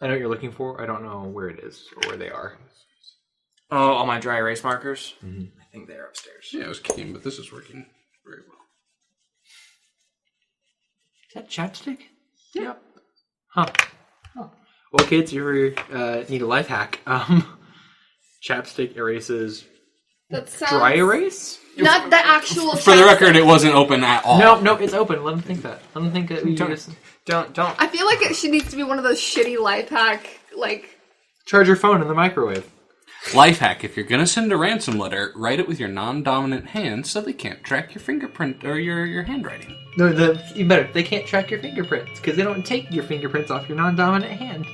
I know what you're looking for. I don't know where it is or where they are. Oh, all my dry erase markers? Mm-hmm. I think they're upstairs. Yeah, it was keen, but this is working very well. Is that chapstick? Yep. Huh. Oh. Well, kids, you need a life hack. Chapstick erases dry erase? Not the actual For the record, it wasn't open at all. No, it's open. Let them think that. Let them think that we Don't. I feel like she needs to be one of those shitty life hack, like... Charge your phone in the microwave. Life hack, if you're going to send a ransom letter, write it with your non-dominant hand so they can't track your fingerprint or your handwriting. No, even better, they can't track your fingerprints because they don't take your fingerprints off your non-dominant hand.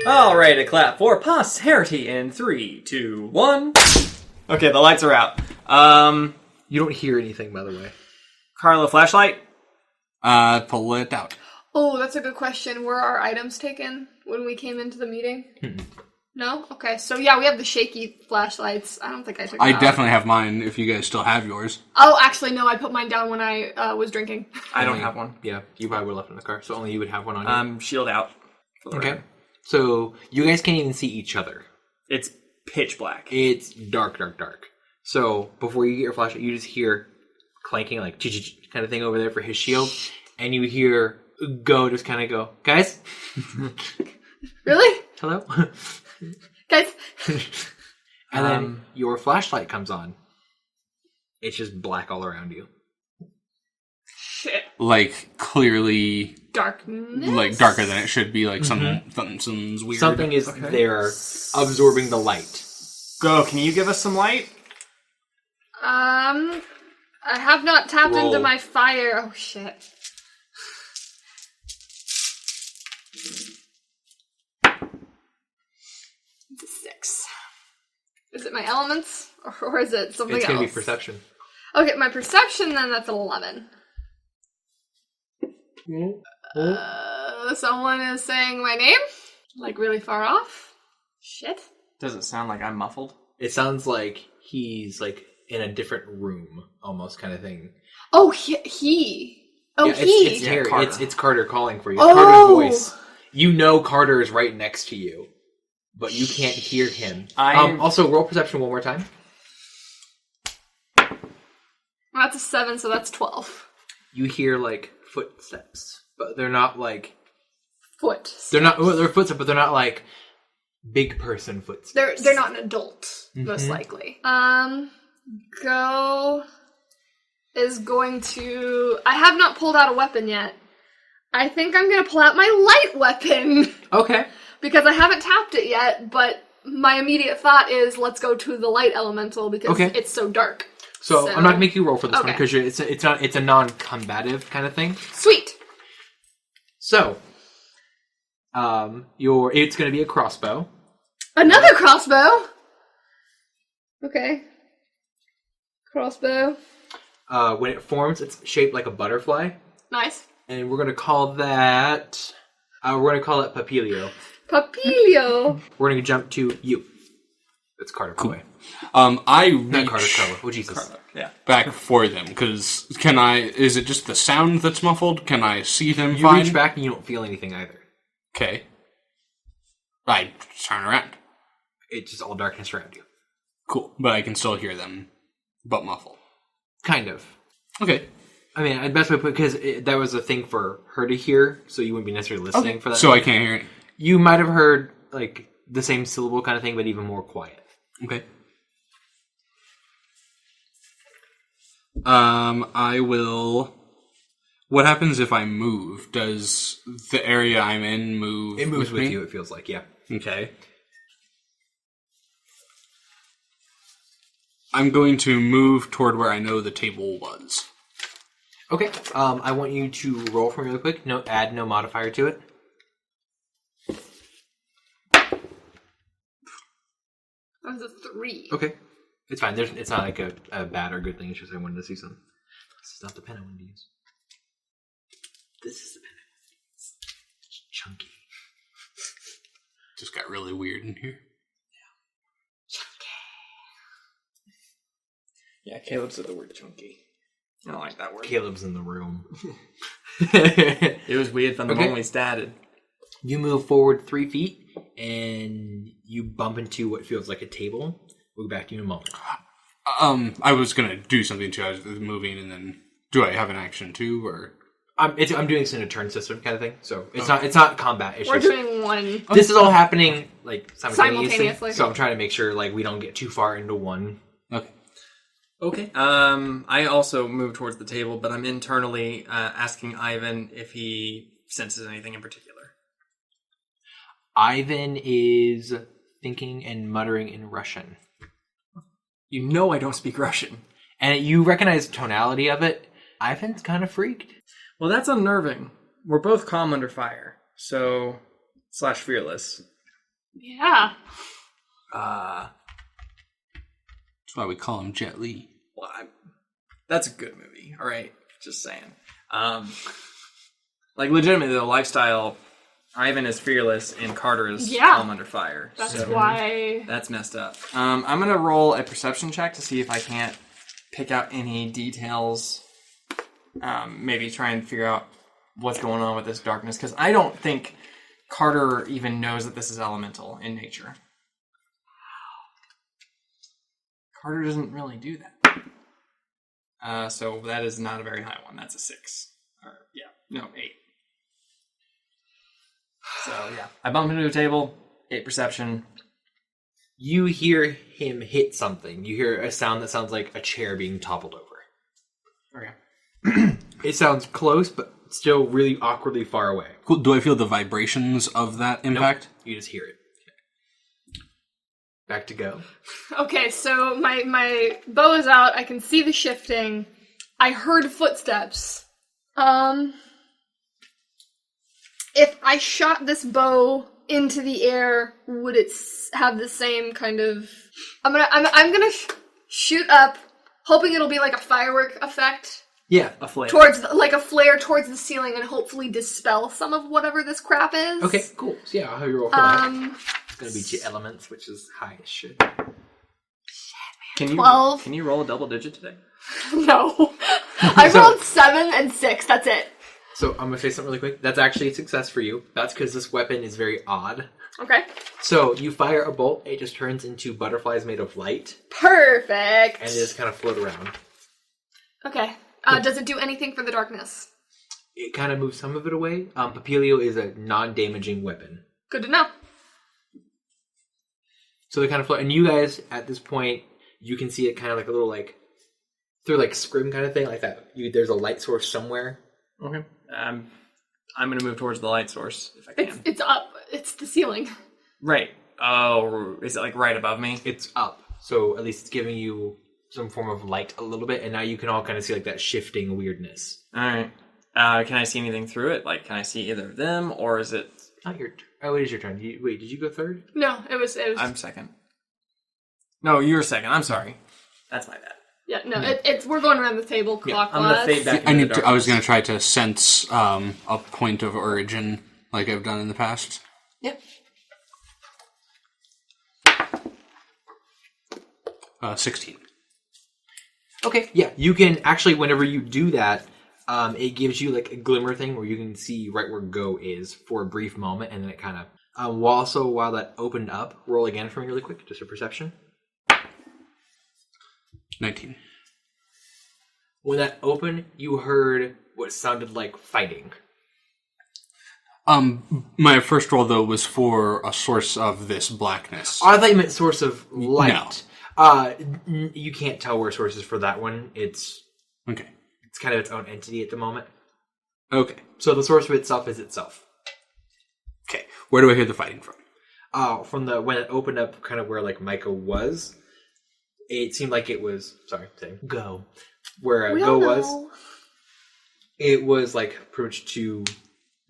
Alright, a clap for posterity in 3, 2, 1. Okay, the lights are out. You don't hear anything, by the way. Carlo, flashlight? Pull it out. Oh, that's a good question. Were our items taken when we came into the meeting? No? Okay, so yeah, we have the shaky flashlights. I don't think I took them out. definitely have mine if you guys still have yours. Oh, actually, no, I put mine down when I was drinking. I don't have one. Yeah, you probably would have left it in the car, so only you would have one on you. Shield out. Okay. So, you guys can't even see each other. It's pitch black. It's dark. So, before you get your flashlight, you just hear clanking, like, kind of thing over there for his shield, and you hear Go just kind of go, guys? Really? Hello? Guys? And then your flashlight comes on. It's just black all around you. Shit. Like, clearly... Darkness? Like, darker than it should be, like something's weird. Something is there absorbing the light. Go, can you give us some light? I have not tapped into my fire. Oh, shit. It's a 6. Is it my elements? Or is it something else? It's going to be perception. Okay, my perception, then that's an 11. Someone is saying my name? Like, really far off? Shit. Does it sound like I'm muffled? It sounds like he's, like, in a different room, almost kind of thing. Oh, he. Oh, yeah, he. It's Terry. Carter. It's Carter calling for you. Oh. Carter's voice. You know Carter is right next to you, but you can't hear him. Also, roll perception one more time. That's a 7, so that's 12. You hear, like, footsteps, but they're not, like... They're they're footsteps, but they're not, like, big person footsteps. They're not an adult, most likely. Go is going to... I have not pulled out a weapon yet. I think I'm going to pull out my light weapon. Okay. Because I haven't tapped it yet, but my immediate thought is let's go to the light elemental because it's so dark. So I'm not going to make you roll for this one because it's a non-combative kind of thing. Sweet. So, it's going to be a crossbow. Another crossbow? Okay. Crossbow. When it forms, it's shaped like a butterfly. Nice. And we're going to call that... we're going to call it Papilio. Papilio. We're going to jump to you. It's Carter, by the way. I Not reach Carter, Carla. Oh, Jesus. Carlo. Yeah. back for them, because is it just the sound that's muffled? Can I see them You fine? reach back and you don't feel anything either. Okay. I turn around. It's just all darkness around you. Cool. But I can still hear them, but muffled. Kind of. Okay. I mean, the best way to put it, because that was a thing for her to hear, so you wouldn't be necessarily listening for that. So I can't hear it. You might have heard, like, the same syllable kind of thing, but even more quiet. Okay. I will... What happens if I move? Does the area I'm in move? It moves with me? you, it feels like, yeah. Okay. I'm going to move toward where I know the table was. Okay, I want you to roll for me really quick. Add no modifier to it. That was a 3. Okay. It's fine. It's not like a bad or good thing. It's just I wanted to see something. This is not the pen I wanted to use. This is the pen I wanted to use. It's chunky. Just got really weird in here. Yeah, Caleb said the word chunky. I don't like that word. Caleb's in the room. It was weird from the moment we started. You move forward 3 feet, and you bump into what feels like a table. We'll be back to you in a moment. I was gonna do something too. I was moving, and then do I have an action too, or I'm doing this in a turn system kind of thing, so it's not combat. It's We're just, doing one. This is all happening like simultaneously. Simultaneously. So I'm trying to make sure like we don't get too far into one. Okay. I also move towards the table, but I'm internally asking Ivan if he senses anything in particular. Ivan is thinking and muttering in Russian. You know I don't speak Russian. And you recognize the tonality of it. Ivan's kind of freaked. Well, that's unnerving. We're both calm under fire, so / fearless. Yeah. that's why we call him Jet Li. Well, that's a good movie. All right, just saying. Like legitimately, the lifestyle. Ivan is fearless and Carter is calm under fire. That's why. That's messed up. I'm gonna roll a perception check to see if I can't pick out any details. Maybe try and figure out what's going on with this darkness, because I don't think Carter even knows that this is elemental in nature. Carter doesn't really do that. So that is not a very high one. That's a 6. Or 8. So yeah, I bump into a table. 8 perception. You hear him hit something. You hear a sound that sounds like a chair being toppled over. Okay. It sounds close, but still really awkwardly far away. Cool. Do I feel the vibrations of that impact? Nope. You just hear it. Back to go. Okay, so my bow is out. I can see the shifting. I heard footsteps. If I shot this bow into the air, would it have the same kind of? I'm gonna shoot up, hoping it'll be like a firework effect. Yeah, A flare. Like a flare towards the ceiling, and hopefully dispel some of whatever this crap is. Okay, cool. So yeah, I'll have you roll for that. It's gonna be G elements, which is high as shit. Can you 12. Can you roll a double digit today? No, I rolled 7 and 6. That's it. So I'm gonna say something really quick. That's actually a success for you. That's because this weapon is very odd. Okay. So you fire a bolt, it just turns into butterflies made of light, Perfect. and they just kind of float around. Okay. Does it do anything for the darkness? It kind of moves some of it away. Papilio is a non-damaging weapon. Good to know. So they kind of float, and you guys at this point, you can see it kind of like a little like through like scrim kind of thing like that. There's a light source somewhere. Okay. I'm gonna move towards the light source if I can. It's up. It's the ceiling. Right. Oh, is it like right above me? It's up, so at least it's giving you some form of light a little bit, and now you can all kind of see like that shifting weirdness. All right. Can I see anything through it? Like, can I see either of them, or is it? Not your. Oh, it is your turn. Wait, did you go third? No, it was. I'm second. No, you're second. I'm sorry. That's my bad. Yeah, no, it's. We're going around the table clockwise. I'm gonna fade back. Into the I was darkness. going to try to sense a point of origin like I've done in the past. Yep. 16. Okay, yeah, you can actually, whenever you do that, it gives you like a glimmer thing where you can see right where go is for a brief moment, and then it kind of. While that opened up, roll again for me really quick, just a perception. 19. When that opened, you heard what sounded like fighting. My first roll though was for a source of this blackness. I thought you meant source of light. No. You can't tell where source is for that one. It's Okay. kind of its own entity at the moment. Okay. So the source of itself is itself. Okay. Where do I hear the fighting from? From when it opened up, kind of where like Micah was, it seemed like it was go. Where go was, it was like approached to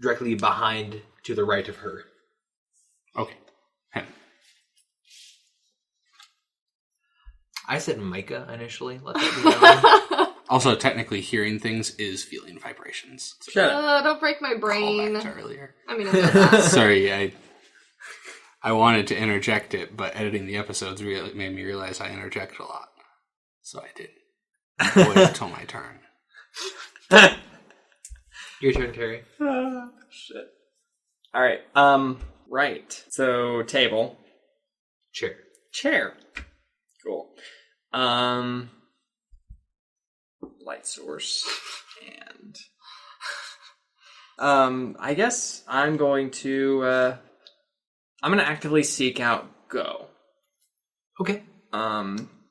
directly behind to the right of her. Okay. I said Micah initially. Let that be known. Also, technically, hearing things is feeling vibrations. So Shut up. Don't break my brain. callback to earlier. I mean, I know that. Sorry, I wanted to interject it, but editing the episodes really made me realize I interject a lot. So I did. Wait until my turn. Your turn, Terry. Shit. All right. Right. So table, Chair. chair. Cool. Light source, and I guess I'm going to actively seek out Go. Okay.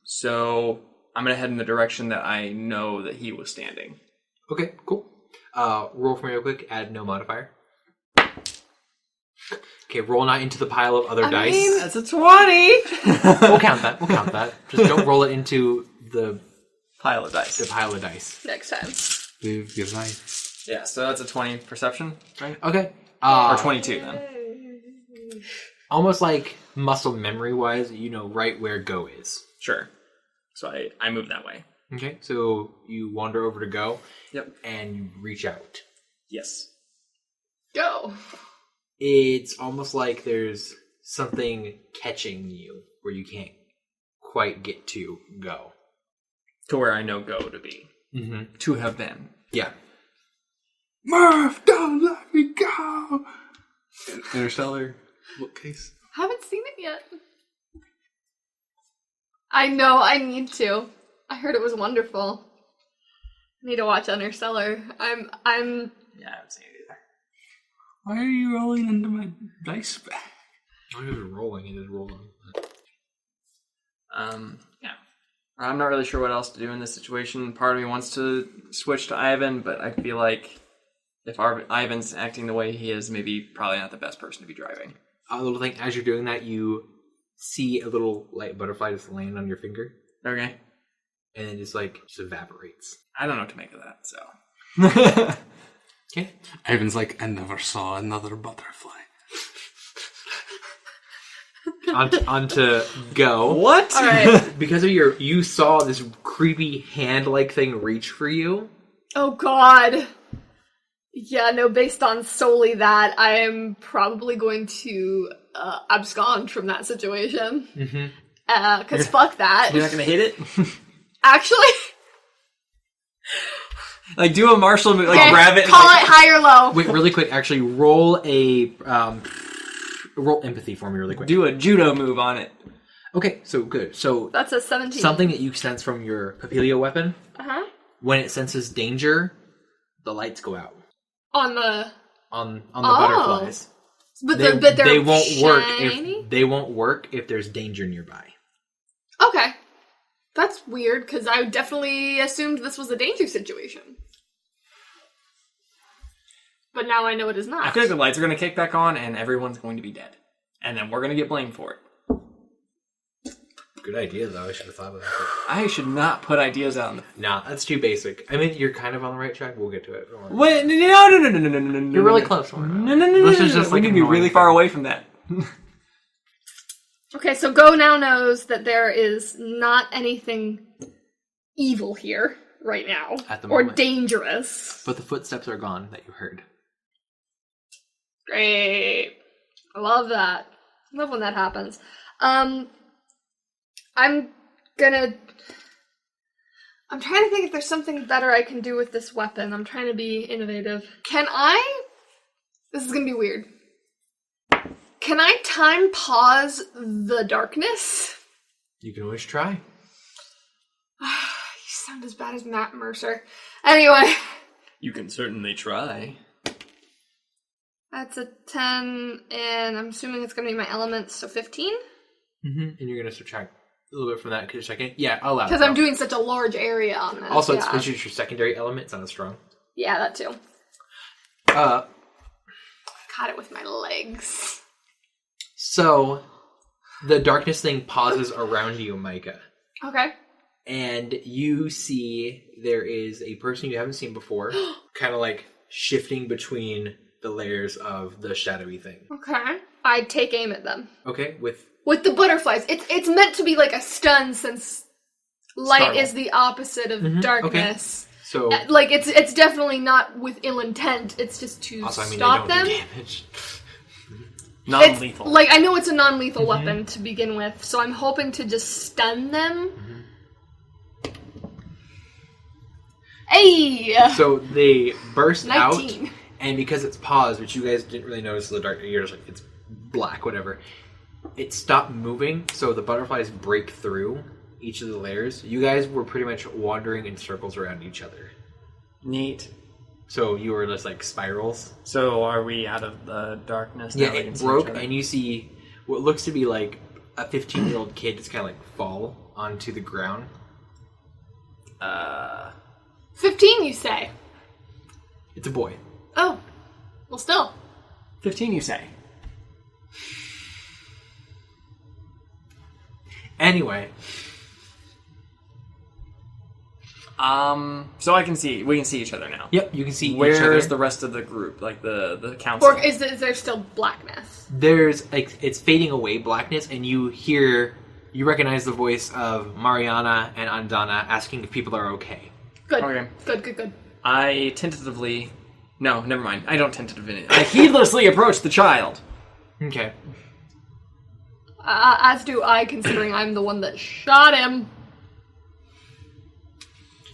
So I'm gonna head in the direction that I know that he was standing. Okay, cool. Roll for me real quick. Add no modifier. Okay, roll not into the pile of other dice. mean, That's a 20. We'll count that. We'll count that. Just don't roll it into the Pile of dice. pile of dice. Next time. Live your life. Yeah, so that's a 20 perception, right? Okay. Or 22 then. Almost like muscle memory wise, you know right where Go is. Sure. So I move that way. Okay, so you wander over to Go. Yep. And you reach out. Yes. Go. It's almost like there's something catching you where you can't quite get to Go. To where I know Go to be. Mm-hmm. To have been. Yeah. Murph, don't let me go! Interstellar bookcase. Haven't seen it yet. I know, I need to. I heard it was wonderful. I need to watch Interstellar. I'm Yeah, I haven't seen it either. Why are you rolling into my dice bag? I was rolling. He just rolled on. Yeah. I'm not really sure what else to do in this situation. Part of me wants to switch to Ivan, but I feel like if Ivan's acting the way he is, maybe probably not the best person to be driving. A little thing, as you're doing that, you see a little light butterfly just land on your finger, Okay. and it just evaporates. I don't know what to make of that, so. Okay. Ivan's like, I never saw another butterfly. onto Go. What? alright. Because of you saw this creepy hand-like thing reach for you. Oh god. Yeah, no, based on solely that, I am probably going to abscond from that situation. Mm-hmm. Cause fuck that. You're not gonna hit it? Actually, Like, do a martial move, like, okay, grab it and, call like, it high or low. Wait, really quick. Actually, roll empathy for me, really quick. do a judo move on it. Okay, so good. So That's a 17. something that you sense from your Papilio weapon, Uh-huh. when it senses danger, the lights go out On the... on the Oh. butterflies. But they're they won't work shiny? if there's danger nearby. Okay. That's weird, because I definitely assumed this was a danger situation. But now I know it is not. I feel like the lights are gonna kick back on and everyone's going to be dead. And then we're gonna get blamed for it. Good idea, though. I should have thought of that. I should not put ideas out on the... Nah, that's too basic. I mean, you're kind of on the right track. We'll get to it. Don't worry. Wait, no. You're really close. No. This is just we like need to be annoying really far thing. away from that. Okay, so Go now knows that there is not anything evil here right now. At the or moment. dangerous. But the footsteps are gone that you heard. Great. I love that. I love when that happens. I'm trying to think if there's something better I can do with this weapon. I'm trying to be innovative. This is gonna be weird. Can I time pause the darkness? You can always try. You sound as bad as Matt Mercer. Anyway, You can certainly try. that's a 10, and I'm assuming it's gonna be my elements, so 15? Mm-hmm. And you're going to subtract a little bit from that because second. Yeah, I'll allow it. Because I'm doing such a large area on this. Also, yeah. it's your secondary element. It's not as strong. Yeah, that too. Uh, Caught it with my legs. So, the darkness thing pauses around you, Micah. Okay. And you see there is a person you haven't seen before, kind of like shifting between the layers of the shadowy thing. Okay. I take aim at them. Okay, with With the butterflies. It's meant to be like a stun since Light Startle. is the opposite of darkness. Okay. So Like, it's definitely not with ill intent. It's just to also, I mean, stop they don't them. do damage. Non-lethal. Like, I know it's a non-lethal weapon to begin with, so I'm hoping to just stun them. Hey! So they burst 19. out, and because it's paused, which you guys didn't really notice in the dark, you're just like, it's black, whatever. It stopped moving, so the butterflies break through each of the layers. You guys were pretty much wandering in circles around each other. Neat. So you were just like spirals. So are we out of the darkness now? Yeah, We it can see broke, each other? and you see what looks to be like a 15-year-old kid just kind of like fall onto the ground. 15, you say? It's a boy. Oh. Well, still. 15, you say? Anyway, So we can see each other now. yep, you can see each Where's other. the rest of the group? Like the council? Or is there still blackness? There's like it's fading away blackness, and you recognize the voice of Mariana and Andana asking if people are okay. Good. Okay. Good. I tentatively... No, never mind. I don't tentatively... I heedlessly approach the child. Okay. As do I, considering I'm the one that shot him.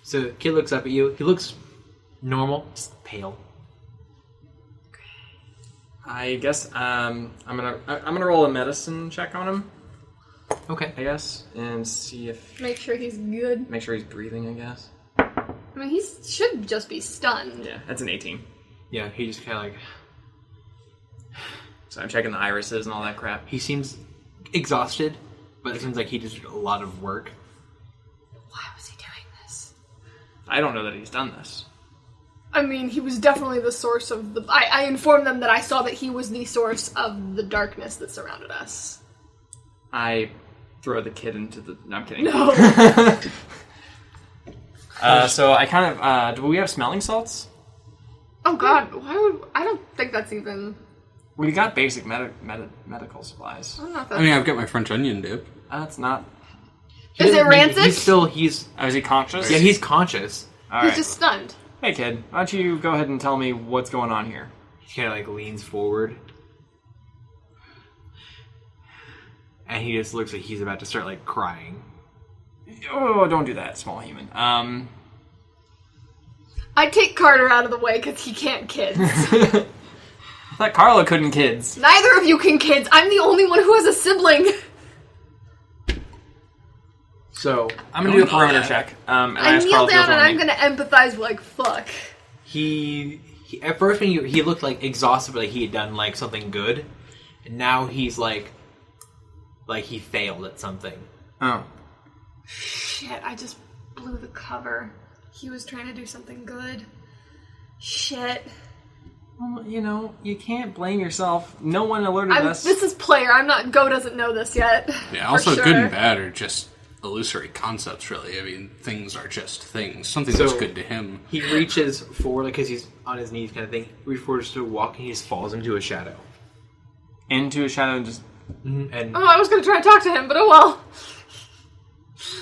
So the kid looks up at you. He looks normal, just pale. I guess I'm gonna roll a medicine check on him. Okay. I guess, and see if Make sure he's good. make sure he's breathing. I guess. I mean, he should just be stunned. Yeah, that's an 18. Yeah, he just kind of like So I'm checking the irises and all that crap. he seems exhausted, but it seems like he did a lot of work. Why was he doing this? I don't know that he's done this. I mean, he was definitely the source of the... I informed them that I saw that he was the source of the darkness that surrounded us. I throw the kid into the... No, I'm kidding. No. So I kind of... do we have smelling salts? Oh god, why would... I don't think that's even... We got basic medical supplies. I don't know if I that's... mean, I've got my French onion dip. That's not... Is it rancid? He's Oh, is he conscious? yeah, he's conscious. All He's right. just stunned. Hey, kid. Why don't you go ahead and tell me what's going on here? He kind of like leans forward, and he just looks like he's about to start like crying. Oh, don't do that, small human. I take Carter out of the way because he can't kids. I thought Carla couldn't kids. Neither of you can kids. I'm the only one who has a sibling. So I'm gonna do a perimeter check. And I ask kneel Carla if down he'll and join I'm me. gonna empathize like fuck. he at first when he looked like exhausted, but like he had done like something good, and now he's like he failed at something. Oh. Shit, I just blew the cover. He was trying to do something good. Shit. Well, you know, you can't blame yourself. No one alerted us. This is player. I'm not. Go doesn't know this yet. Yeah, For also sure. good and bad are just illusory concepts, really. I mean, things are just things. Something So- that's good to him. He reaches forward like because he's on his knees, kind of thing. He reaches forward to walk, and he just falls into a shadow. Into a shadow and just... And Oh, I was gonna try and talk to him, but oh well.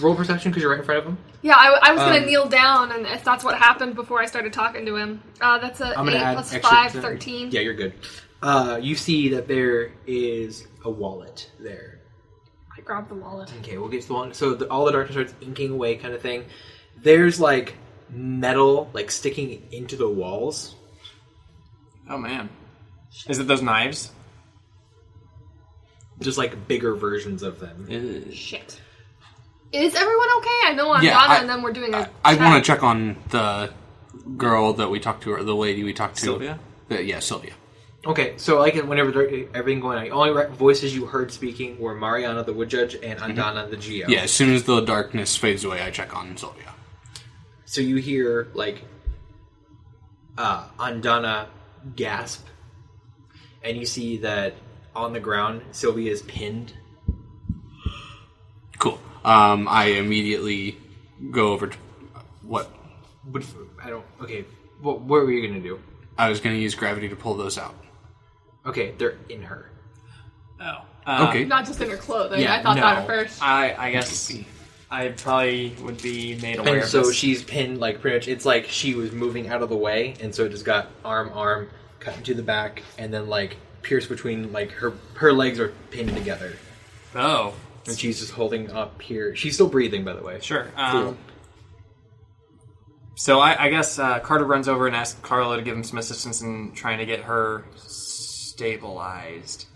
roll perception because you're right in front of him. Yeah, I was gonna kneel down, and if that's what happened before I started talking to him. That's a I'm 8 gonna add plus extra 5, to- 13. Yeah, you're good. You see that there is a wallet there. I grabbed the wallet. Okay, we'll get to the wallet. So all the darkness starts inking away, kind of thing. There's like metal like sticking into the walls. Oh, man. Is it those knives? Just like bigger versions of them. Shit. Is everyone okay? I know Andana Yeah, and them were doing a I check. want to check on the girl that we talked to, or the lady we talked to. Sylvia? Yeah, Sylvia. Okay, so like whenever everything going on, the only voices you heard speaking were Mariana, the wood judge, and Andana, the Geo. Yeah, as soon as the darkness fades away, I check on Sylvia. So you hear like Andana gasp, and you see that on the ground Sylvia is pinned. Cool. I immediately go over to what I don't. Okay, what were you gonna do? I was going to use gravity to pull those out. Okay, they're in her. Oh. Okay. Not just in her clothing. Yeah, I thought that no. at first. I guess I probably would be made aware And of so this. she's pinned, like, pretty much, it's like she was moving out of the way, and so it just got arm, cut into the back, and then, like, pierced between, like, her legs are pinned together. Oh. And she's just holding up here. She's still breathing, by the way. Sure. Cool. So I guess Carter runs over and asks Carlo to give him some assistance in trying to get her stabilized,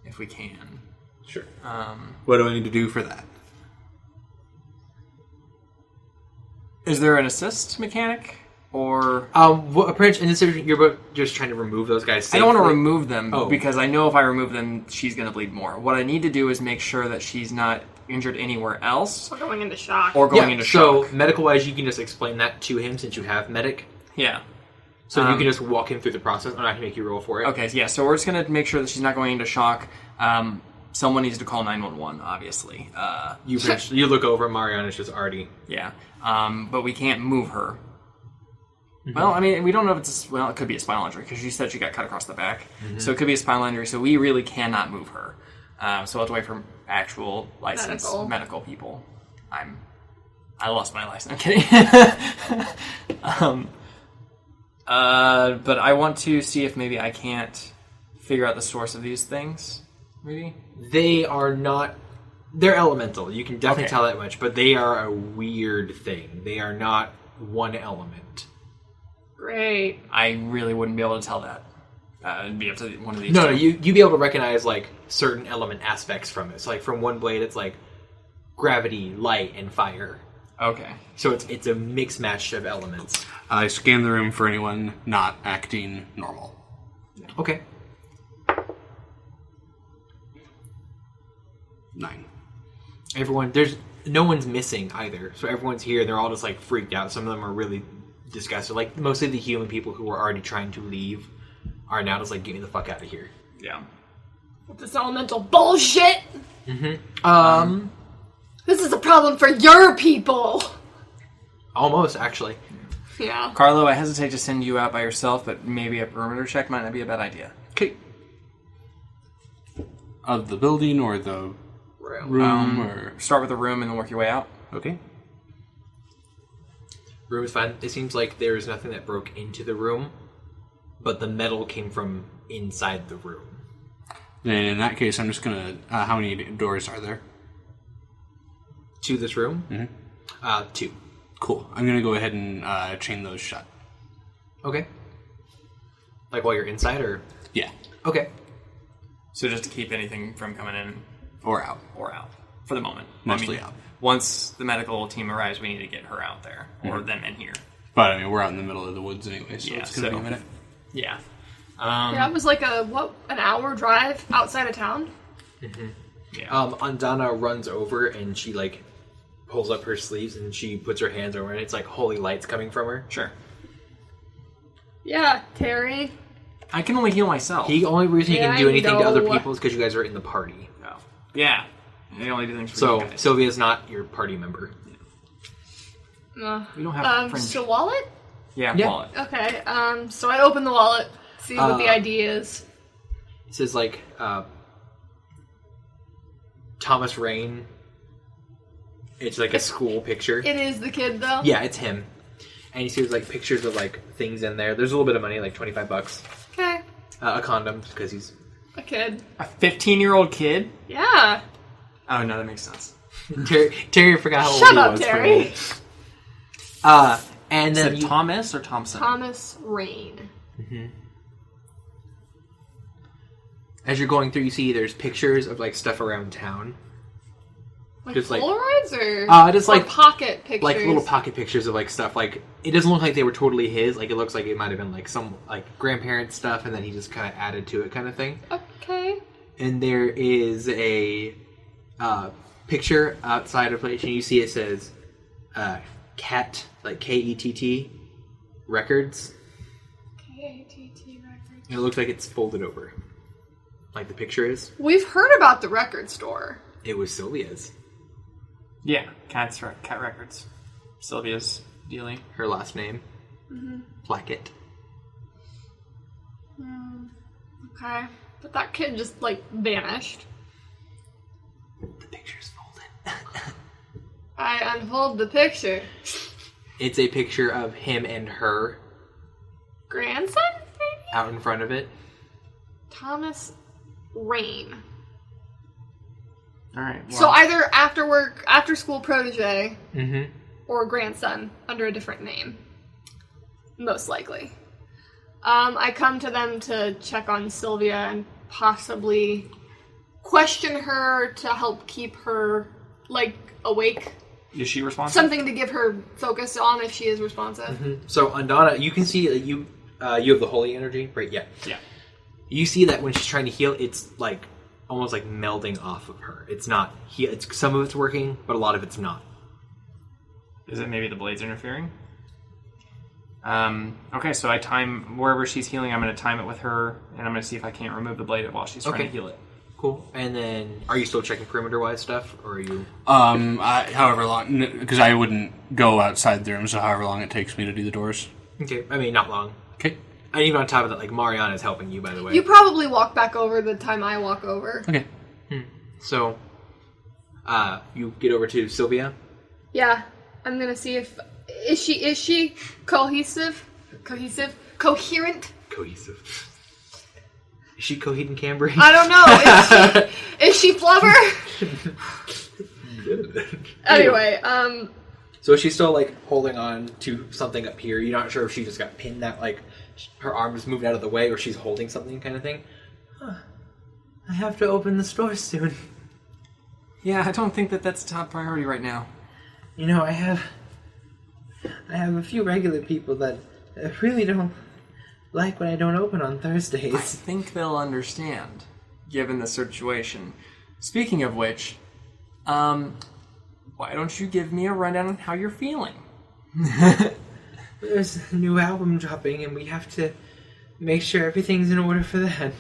if we can. Sure. What do I need to do for that? Is there an assist mechanic? Or... Well, pretty much in this situation, you're both just trying to remove those guys safely. I don't want to remove them, Oh. because I know if I remove them, she's going to bleed more. What I need to do is make sure that she's not injured anywhere else. We're going into shock. Or going into shock. So, medical-wise, you can just explain that to him since you have medic. Yeah. So you can just walk him through the process. I'm not going to make you roll for it. Okay, yeah, so we're just going to make sure that she's not going into shock. Someone needs to call 911, obviously. You look over, Mariana's just already... Yeah. But we can't move her. Well, I mean, we don't know if it's... Well, it could be a spinal injury, because she said she got cut across the back. So it could be a spinal injury, so we really cannot move her. So we'll have to wait for actual licensed medical people. I lost my license. I'm kidding. But I want to see if maybe I can't figure out the source of these things. Maybe? They are not... They're elemental. You can definitely Okay. tell that much, but they are a weird thing. They are not one element. Great. I really wouldn't be able to tell that. It'd be up to one of these No, two. you'd be able to recognize, like, certain element aspects from it. So, like, from one blade, it's, like, gravity, light, and fire. Okay. So it's a mixed match of elements. I scan the room for anyone not acting normal. Okay. 9. Everyone, no one's missing either. So everyone's here, and they're all just, like, freaked out. Some of them are really disgusted. Like, mostly the human people who were already trying to leave are now just like, get me the fuck out of here. Yeah. With this elemental bullshit! Mm-hmm. This is a problem for your people! Almost, actually. Yeah. Carlo, I hesitate to send you out by yourself, but maybe a perimeter check might not be a bad idea. Okay. Of the building or the room or... Start with the room and then work your way out. Okay. Room is fine. It seems like there is nothing that broke into the room, but the metal came from inside the room. Then in that case, I'm just gonna... how many doors are there? To this room? Mm-hmm. 2. Cool. I'm gonna go ahead and chain those shut. Okay. Like while you're inside, or? Yeah. Okay. So just to keep anything from coming in Or out. or out. For the moment. Mostly out. Once the medical team arrives, we need to get her out there. Or them in here. But, I mean, we're out in the middle of the woods anyway, so Yeah, it's gonna so- be a minute. Yeah. Yeah, it was like an hour drive outside of town? Yeah. Andana runs over and she, like, pulls up her sleeves and she puts her hands over it. It's like holy lights coming from her. Sure. Yeah, Terry. I can only heal myself. The only reason you Yeah, can do I anything to other know. people is because you guys are in the party. Oh. Yeah. I only do things for So you guys. Sylvia's not your party member. We don't have fringe. So wallet? Yeah, Yeah. wallet. Okay, so I open the wallet, see what the idea is. It says like Thomas Rain. It's like a school picture. It is the kid, though? Yeah, it's him. And you see there's like pictures of like things in there. There's a little bit of money, like $25. Okay, A condom because he's a kid. A 15-year-old kid? Yeah. Oh, no, that makes sense. Terry forgot how old Shut he up, was. Terry. And Is then it Thomas or Thompson? Thomas Rain. as you're going through, you see there's pictures of like stuff around town. Like Just like- Polaroids or? Just or like pocket pictures. like little pocket pictures of like stuff. Like it doesn't look like they were totally his. Like it looks like it might have been like some like grandparent stuff, and then he just kind of added to it, kind of thing. Okay. And there is a picture outside of place, and you see it says Cat, like Kett Records. KATT Records. And it looks like it's folded over, like the picture is. We've heard about the record store. It was Sylvia's. Yeah, Cat Records. Sylvia's dealing. Her last name. Plackett. Okay. But that kid just, like, vanished. The picture's folded. I unfold the picture. It's a picture of him and her Grandson, maybe? out in front of it. Thomas Rain. All right. So either after work, after school protege, Mm-hmm. or grandson under a different name. Most likely. I come to them to check on Sylvia and possibly question her to help keep her, like, awake. Is she responsive? Something to give her focus on if she is responsive. Mm-hmm. So Andana, you can see that you have the holy energy, right? Yeah. Yeah. You see that when she's trying to heal, it's like almost like melding off of her. It's not. It's some of it's working, but a lot of it's not. Is it maybe the blades interfering? Okay, so I time wherever she's healing. I'm going to time it with her, and I'm going to see if I can't remove the blade while she's trying to heal it. Cool. And then, are you still checking perimeter-wise stuff, or are you? However long, because I wouldn't go outside the room, so however long it takes me to do the doors. Okay. I mean, not long. Okay. And even on top of that, like Mariana is helping you, by the way. You probably walk back over the time I walk over. Okay. So, you get over to Sylvia. Yeah, I'm gonna see if is she cohesive, coherent. Cohesive. Is she Coheed and Cambry? I don't know. Is she Flubber? Anyway, So she's still like holding on to something up here. You're not sure if she just got pinned that like her arm just moved out of the way, or she's holding something kind of thing. I have to open the store soon. Yeah, I don't think that's top priority right now. You know, I have a few regular people that really don't like when I don't open on I Thursdays. think they'll understand, given the situation. Speaking of which, why don't you give me a rundown on how you're feeling? There's a new album dropping, and we have to make sure everything's in order for that.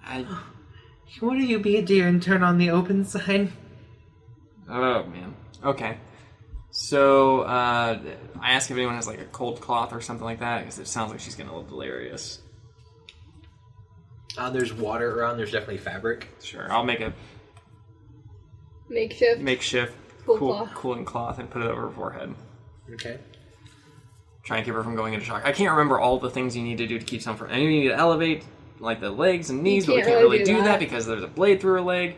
Why don't you be a dear and turn on the open sign? Oh, man. Okay. So, I asked if anyone has, like, a cold cloth or something like that, because it sounds like she's getting a little delirious. There's water around. There's definitely fabric. Sure, I'll make a makeshift. makeshift cooling cloth and put it over her forehead. Okay. Try and keep her from going into shock. I can't remember all the things you need to do to keep someone from... I know you need to elevate, like, the legs and knees, but we can't really do that because there's a blade through her leg.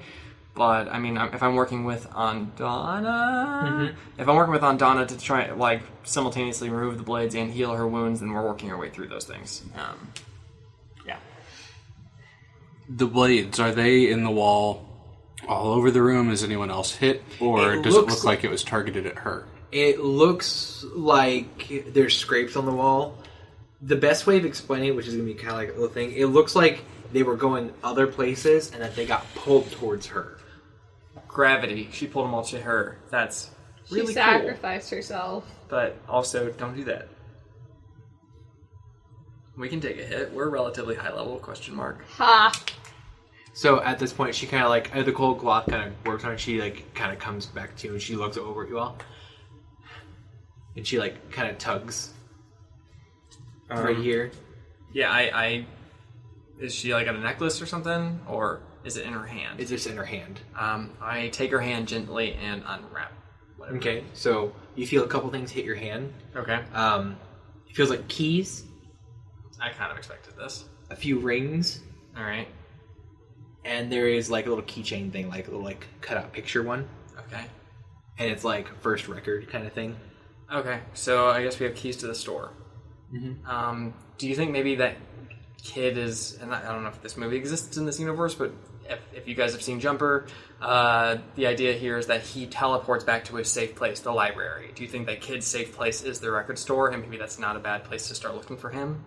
But, I mean, if I'm working with Andana... If I'm working with Andana to try, like, simultaneously remove the blades and heal her wounds, then we're working our way through those things. Yeah. The blades, are they in the wall all over the room? Is anyone else hit? Or It does it looks look like it was targeted at her? It looks like there's scrapes on the wall. The best way of explaining it, which is going to be kind of like a little thing, it looks like they were going other places and that they got pulled towards her. Gravity. She pulled them all to her. That's really she cool. sacrificed herself. But also, don't do that. We can take a hit. We're relatively high level, question mark. Ha! So at this point, she kind of like, the cold cloth kind of works on it. She like kind of comes back to you and she looks over at you all. And she like kind of tugs right here. Yeah, I is she like on a necklace or something? Or is it in her hand? It's just in her hand. I take her hand gently and unwrap. Whatever. Okay, so you feel a couple things hit your hand. Okay. It feels like keys, I kind of expected this. a few rings, Alright. and there is like a little keychain thing, like a little like cutout picture one. Okay. And it's like first record kind of thing. Okay, so I guess we have keys to the store. Do you think maybe that kid is, and I don't know if this movie exists in this universe, but if you guys have seen Jumper, the idea here is that he teleports back to his safe place, the library. Do you think that kid's safe place is the record store, and maybe that's not a bad place to start looking for him?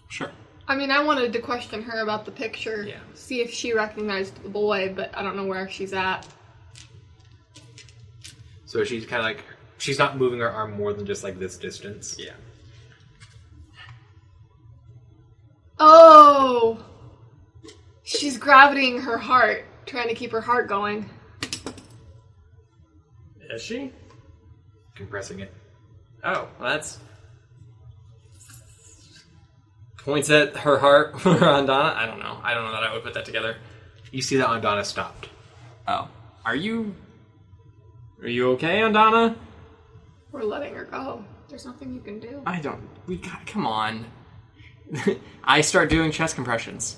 Sure. I mean, I wanted to question her about the picture. Yeah. See if she recognized the boy, but I don't know where she's at. So she's kind of like, she's not moving her arm more than just like this distance. Yeah. Oh! She's gravitying her heart, trying to keep her heart going. Is she? Compressing it. Oh, well, that's... Points at her heart for Andana? I don't know. I don't know that I would put that together. You see that Andana stopped. Oh. Are you Are you okay, Andana? We're letting her go. There's nothing you can do. Come on. I start doing chest compressions.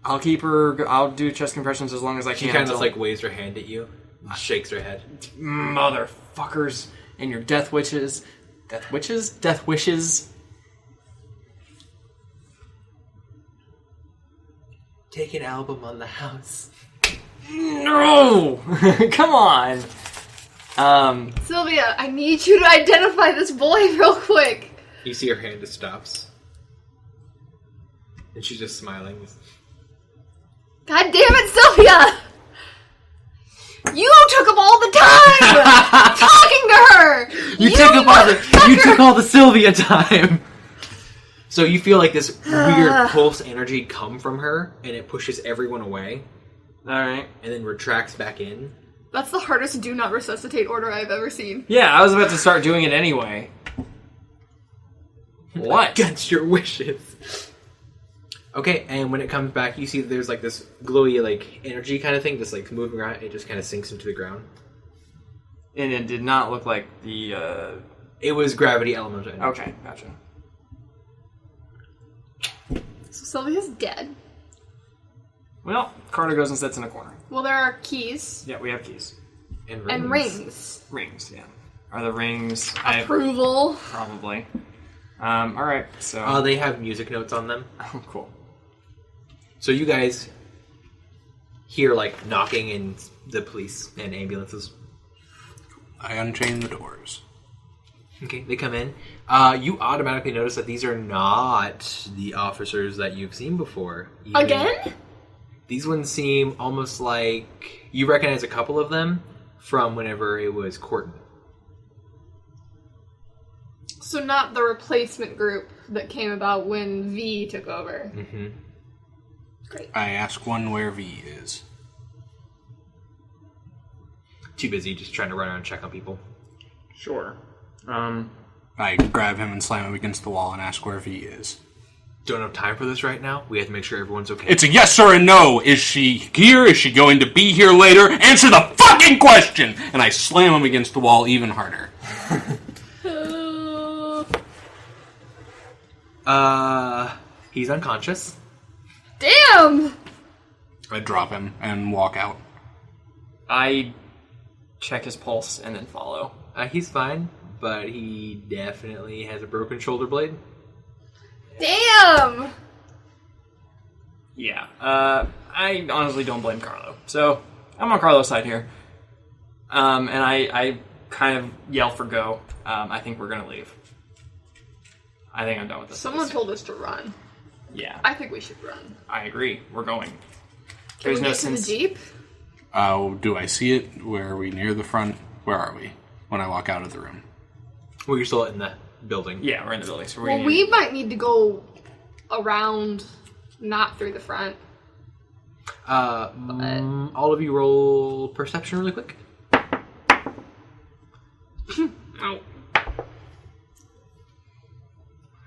I'll do chest compressions as long as I can. She kind of like waves her hand at you, shakes her head. Motherfuckers and your death wishes. Death wishes. Take an album on the house. No! Come on. Sylvia, I need you to identify this boy real quick. You see her hand just stops. And she's just smiling. God damn it, Sylvia! You took up all the time talking to her! You took all the Sylvia time! So you feel like this weird pulse energy come from her, and it pushes everyone away. Alright. And then retracts back in. That's the hardest do not resuscitate order I've ever seen. Yeah, I was about to start doing it anyway. What? Against your wishes. Okay, and when it comes back, you see that there's like this glowy like energy kind of thing just like moving around. It just kind of sinks into the ground. And it did not look like the, It was gravity elemental energy. Okay, gotcha. So Sylvia's dead. Well, Carter goes and sits in a corner. Well, there are keys. Yeah, we have keys. And rings. And rings. Rings, yeah. Are the rings... Approval. Probably. Alright, so... They have music notes on them. Oh, cool. So you guys hear like knocking and the police and ambulances. I unchain the doors. Okay, they come in. You automatically notice that these are not the officers that you've seen before. Again? These ones seem almost like you recognize a couple of them from whenever it was Corton. So not the replacement group that came about when V took over. Mm-hmm. Great. I ask one where V is. Too busy just trying to run around and check on people. Sure. I grab him and slam him against the wall and ask where V is. Don't have time for this right now. We have to make sure everyone's okay. It's a yes or a no. Is she here? Is she going to be here later? Answer the fucking question! And I slam him against the wall even harder. He's unconscious. Damn! I drop him and walk out. I check his pulse and then follow. He's fine, but he definitely has a broken shoulder blade. Damn! Yeah. I honestly don't blame Carlo. So, I'm on Carlo's side here. And I kind of yell for go. I think we're gonna leave. I think I'm done with this. Someone told us to run. Yeah. I think we should run. I agree. We're going. Can we get to the Jeep? Do I see it? Where are we near the front? Where are we when I walk out of the room? Well, you're still in the building. Yeah, we're in the building. So Well, we might need to go around, not through the front. All of you roll perception really quick. Oh.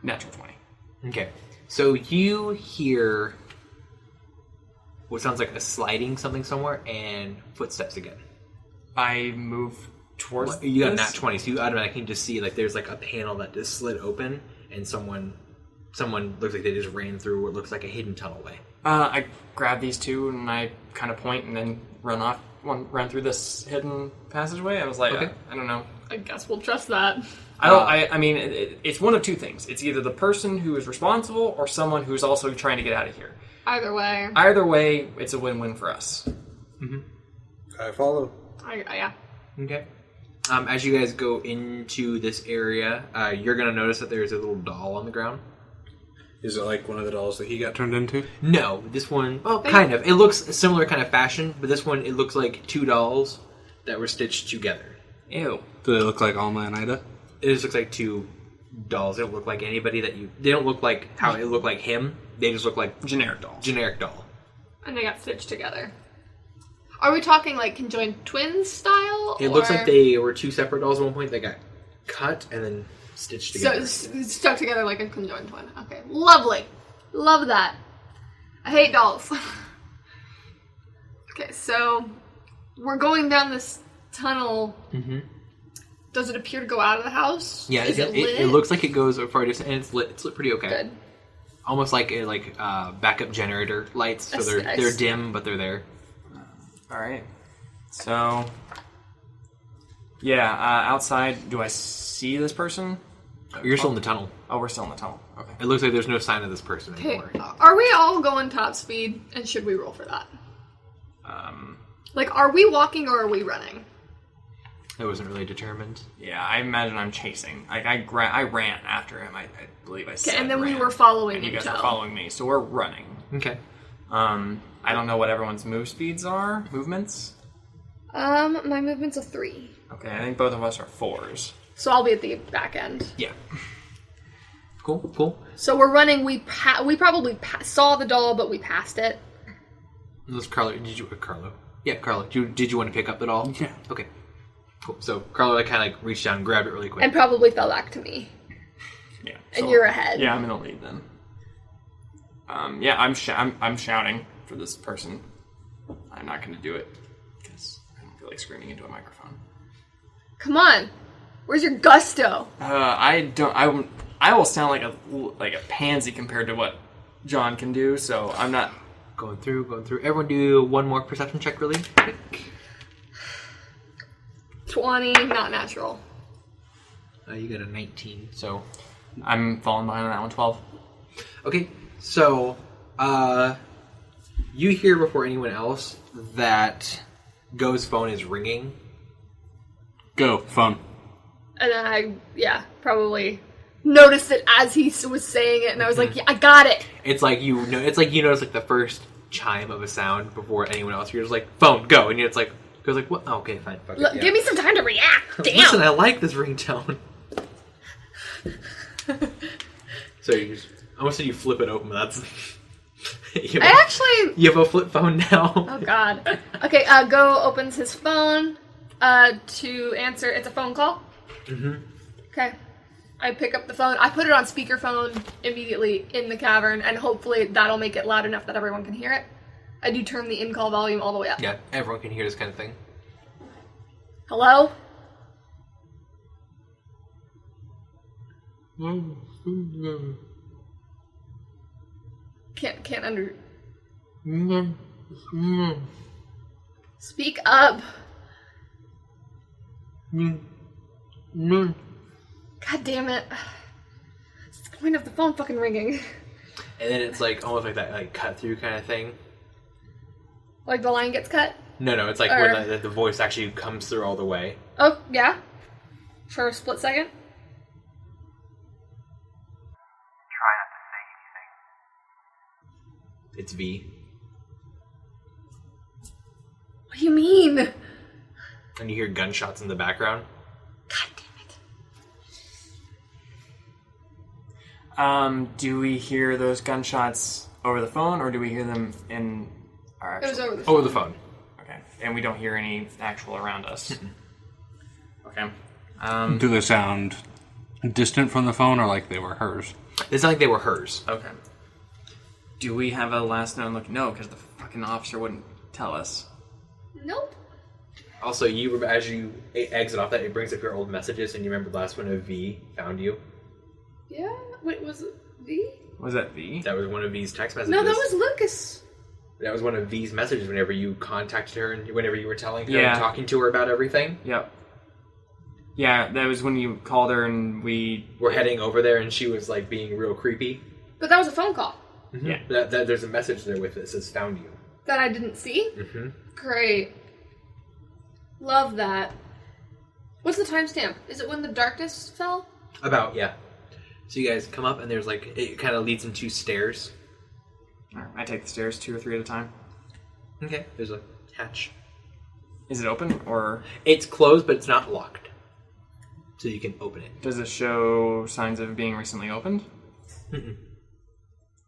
Natural 20. Okay. So you hear what sounds like a sliding something somewhere and footsteps again. I move towards You got a this? nat 20, so you automatically just see like there's like a panel that just slid open and someone looks like they just ran through what looks like a hidden tunnelway. I grab these two and I kind of point and then run through this hidden passageway. I was like, Okay. I don't know. I guess we'll trust that. I mean, it's one of two things. It's either the person who is responsible or someone who's also trying to get out of here. Either way. Either way, it's a win-win for us. Mm-hmm. I follow. Yeah. Okay. As you guys go into this area, you're going to notice that there's a little doll on the ground. Is it like one of the dolls that he got turned into? No, this one, well, kind of. It looks a similar kind of fashion, but this one, it looks like two dolls that were stitched together. Ew. Do they look like Alma and Ida? It just looks like two dolls. They don't look like anybody they don't look like how it looked like him. They just look like Generic doll. generic doll. And they got stitched together. Are we talking like conjoined twins style? It looks like they were two separate dolls at one point. They got cut and then stitched together. So stuck together like a conjoined twin. Okay, lovely. Love that. I hate dolls. Okay, so we're going down this tunnel, does it appear to go out of the house? Yeah, Is it lit? it looks like it goes a far distance, and it's lit. It's lit pretty okay. Good. Almost like backup generator lights, so That's they're nice. dim, but they're there. All right. So, yeah, outside, do I see this person? You're still in the tunnel. Oh, we're still in the tunnel. Okay. It looks like there's no sign of this person Okay, anymore. are we all going top speed, and should we roll for that? Like, are we walking or are we running? That wasn't really determined. Yeah, I imagine I'm chasing. I ran after him. I believe I said. Okay, and then we ran. were following And you guys Intel. were following me, so we're running. Okay. I don't know what everyone's movements. My movement's a 3. Okay, I think both of us are 4s. So I'll be at the back end. Yeah. Cool. So we're running, we probably saw the doll, but we passed it. This Carlo. Carlo? Yeah, Carlo. Did you want to pick up the doll? Yeah. Okay. Cool. So Carlo kind of like reached down and grabbed it really quick. And probably fell back to me. Yeah. And you're ahead. Yeah, I'm in the lead then. Yeah, I'm shouting for this person. I'm not going to do it because I don't feel like screaming into a microphone. Come on. Where's your gusto? I will sound like a pansy compared to what John can do, so I'm not. Going through. Everyone do one more perception check really quick. 20, not natural. You got a 19, so... I'm falling behind on that one. 12. Okay, so, you hear before anyone else that Go's phone is ringing. Go, phone. And then I, probably noticed it as he was saying it, and I was like, yeah, I got it. It's like you notice like the first chime of a sound before anyone else. You're just like, phone, go, and it's like, goes like, what? Oh, okay, fine. Fuck it, yeah. Give me some time to react. Damn. Listen, I like this ringtone. So you just, I almost said you flip it open, but that's... you have a flip phone now. Oh, God. Okay, Go opens his phone to answer. It's a phone call? Mm-hmm. Okay. I pick up the phone. I put it on speakerphone immediately in the cavern, and hopefully that'll make it loud enough that everyone can hear it. I do turn the in-call volume all the way up. Yeah, everyone can hear this kind of thing. Hello? Can't under... Speak up. God damn it. It's the point of the phone fucking ringing. And then it's like almost like that like cut through kind of thing. Like the line gets cut? No, it's like when the voice actually comes through all the way. Oh, yeah? For a split second? Try not to say anything. It's V. What do you mean? And you hear gunshots in the background. God damn it. Do we hear those gunshots over the phone, or do we hear them in our actual... It was over the phone. Over the phone. Okay. And we don't hear any actual around us. Okay. Do they sound distant from the phone or like they were hers? It's not like they were hers. Okay. Do we have a last known look? No, because the fucking officer wouldn't tell us. Nope. Also, as you exit off that, it brings up your old messages, and you remember the last one of V found you. Yeah? Wait, was it V? Was that V? That was one of V's text messages. No, that was Lucas. That was one of V's messages whenever you contacted her and whenever you were telling her Yeah. and talking to her about everything. Yep. Yeah, that was when you called her and we... We're heading over there, and she was like being real creepy. But that was a phone call. Mm-hmm. Yeah. That there's a message there with it that says "found you." That I didn't see? Mm-hmm. Great. Love that. What's the timestamp? Is it when the darkness fell? About, yeah. So you guys come up, and there's like, it kind of leads into stairs. Alright, I take the stairs 2 or 3 at a time. Okay. There's a hatch. Is it open, or It's closed, but it's not locked. So you can open it. does it show signs of being recently opened? Mm-mm.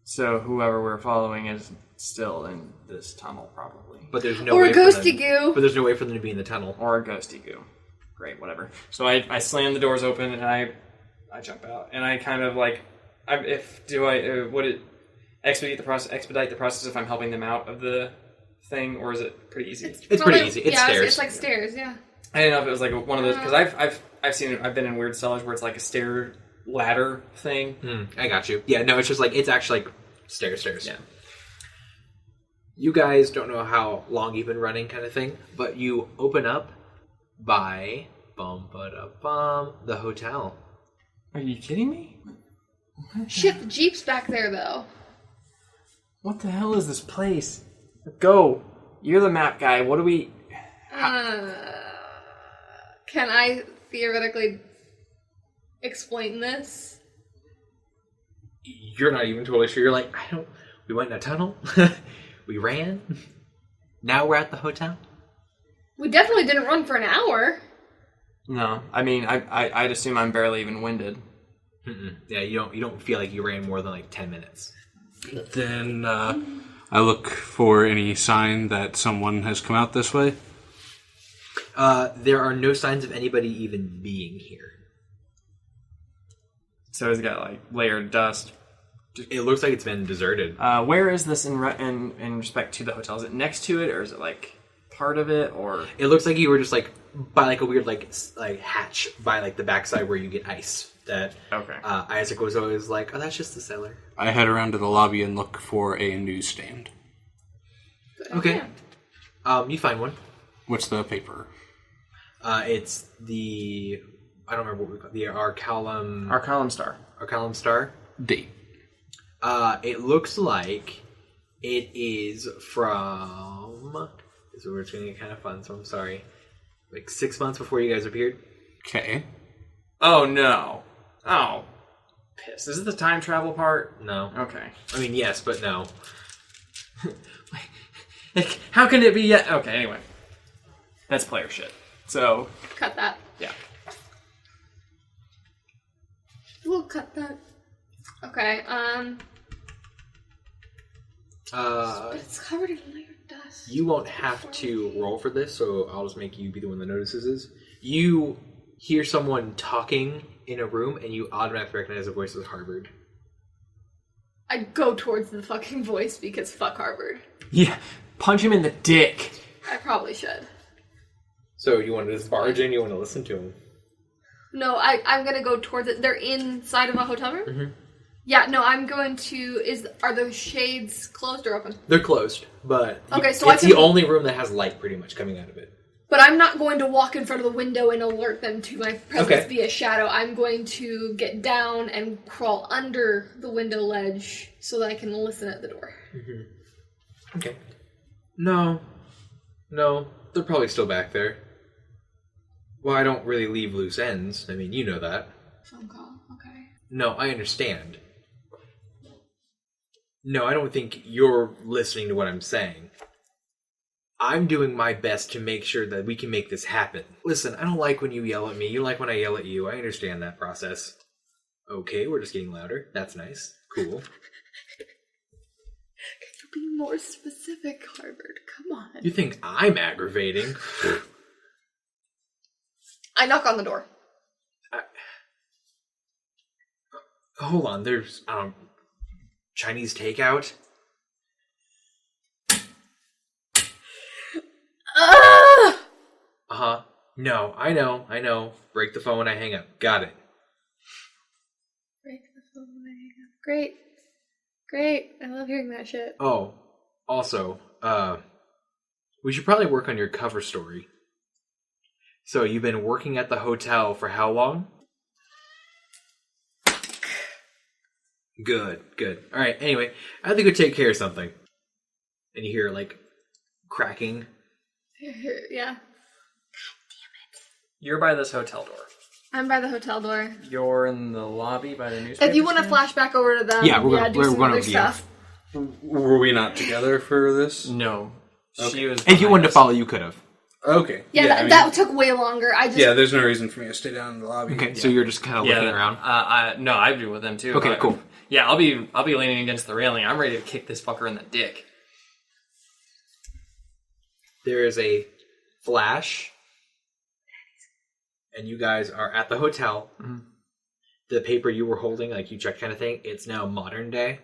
So whoever we're following is still in this tunnel, probably. But there's no Or way a for ghosty them, goo. But there's no way for them to be in the tunnel. Or a ghosty goo. Great, whatever. So I slam the doors open and I jump out and I kind of like, would it expedite the process if I'm helping them out of the thing, or is it pretty easy? It's pretty easy. It's yeah, stairs. It's like stairs, yeah. I didn't know if it was like one of those because I've been in weird cellars where it's like a stair ladder thing. I got you. Yeah, no, it's just like it's actually like stairs. Yeah. You guys don't know how long you've been running, kind of thing, but you open up by the hotel. Are you kidding me? Shit, the Jeep's back there, though. What the hell is this place? Go. You're the map guy. What do we... Can I theoretically explain this? You're not even totally sure. You're like, we went in a tunnel. We ran. Now we're at the hotel. We definitely didn't run for an hour. No. I mean, I'd assume I'm barely even winded. Yeah, you don't feel like you ran more than like 10 minutes. Then I look for any sign that someone has come out this way. There are no signs of anybody even being here. So it's got like layered dust. It looks like it's been deserted. Where is this in respect to the hotel? Is it next to it, or is it like part of it, or? It looks like you were just like by like a weird like hatch by like the backside where you get ice. That Okay. Isaac was always like, oh, that's just the cellar. I head around to the lobby and look for a newsstand. Okay. You find one. What's the paper? It's the I don't remember what we call the Arcalum Star. Arcalum Star. Date. It looks like it is from. This is where it's going to get kind of fun. So I'm sorry. Like 6 months before you guys appeared. Okay. Oh no. Oh. Piss. Is it the time travel part? No. Okay. I mean, yes, but no. Like, how can it be yet? Okay, anyway. That's player shit. So. Cut that. Yeah. We'll cut that. Okay, it's covered in layered dust. You won't have to roll for this, so I'll just make you be the one that notices this. You hear someone talking in a room, and you automatically recognize the voice as Harvard. I go towards the fucking voice because fuck Harvard. Yeah. Punch him in the dick. I probably should. So you want to just barge in? You want to listen to him? No, I'm gonna go towards it. They're inside of a hotel room? Mm-hmm. Yeah, no, I'm going to... Are the shades closed or open? They're closed, but Okay, so it's the only room that has light pretty much coming out of it. But I'm not going to walk in front of the window and alert them to my presence Okay. via shadow. I'm going to get down and crawl under the window ledge so that I can listen at the door. Mm-hmm. Okay. No, they're probably still back there. Well, I don't really leave loose ends. I mean, you know that. Phone call, okay. No, I understand. No, I don't think you're listening to what I'm saying. I'm doing my best to make sure that we can make this happen. Listen, I don't like when you yell at me. You like when I yell at you. I understand that process. Okay, we're just getting louder. That's nice. Cool. Can you be more specific, Harvard? Come on. You think I'm aggravating? I knock on the door. Hold on, there's Chinese takeout? Uh-huh. No, I know. Break the phone when I hang up. Got it. Break the phone when I hang up. Great. I love hearing that shit. Oh, also, we should probably work on your cover story. So, you've been working at the hotel for how long? Good. Alright, anyway, I have to go take care of something. And you hear, like, cracking. Yeah. You're by this hotel door. I'm by the hotel door. You're in the lobby by the newspaper If you want to stand? flash back over to them, Yeah, we're do some gonna other be- stuff. Were we not together for this? No. She was If you wanted to us. follow, you could have. Okay. Yeah, I mean, that took way longer. I just yeah, there's no reason for me to stay down in the lobby. Okay, so you're just kind of looking around. No, I'd be with them too. Okay, but- cool. Yeah, I'll be leaning against the railing. I'm ready to kick this fucker in the dick. There is a flash, and you guys are at the hotel. Mm-hmm. The paper you were holding, like you checked kind of thing, it's now modern day.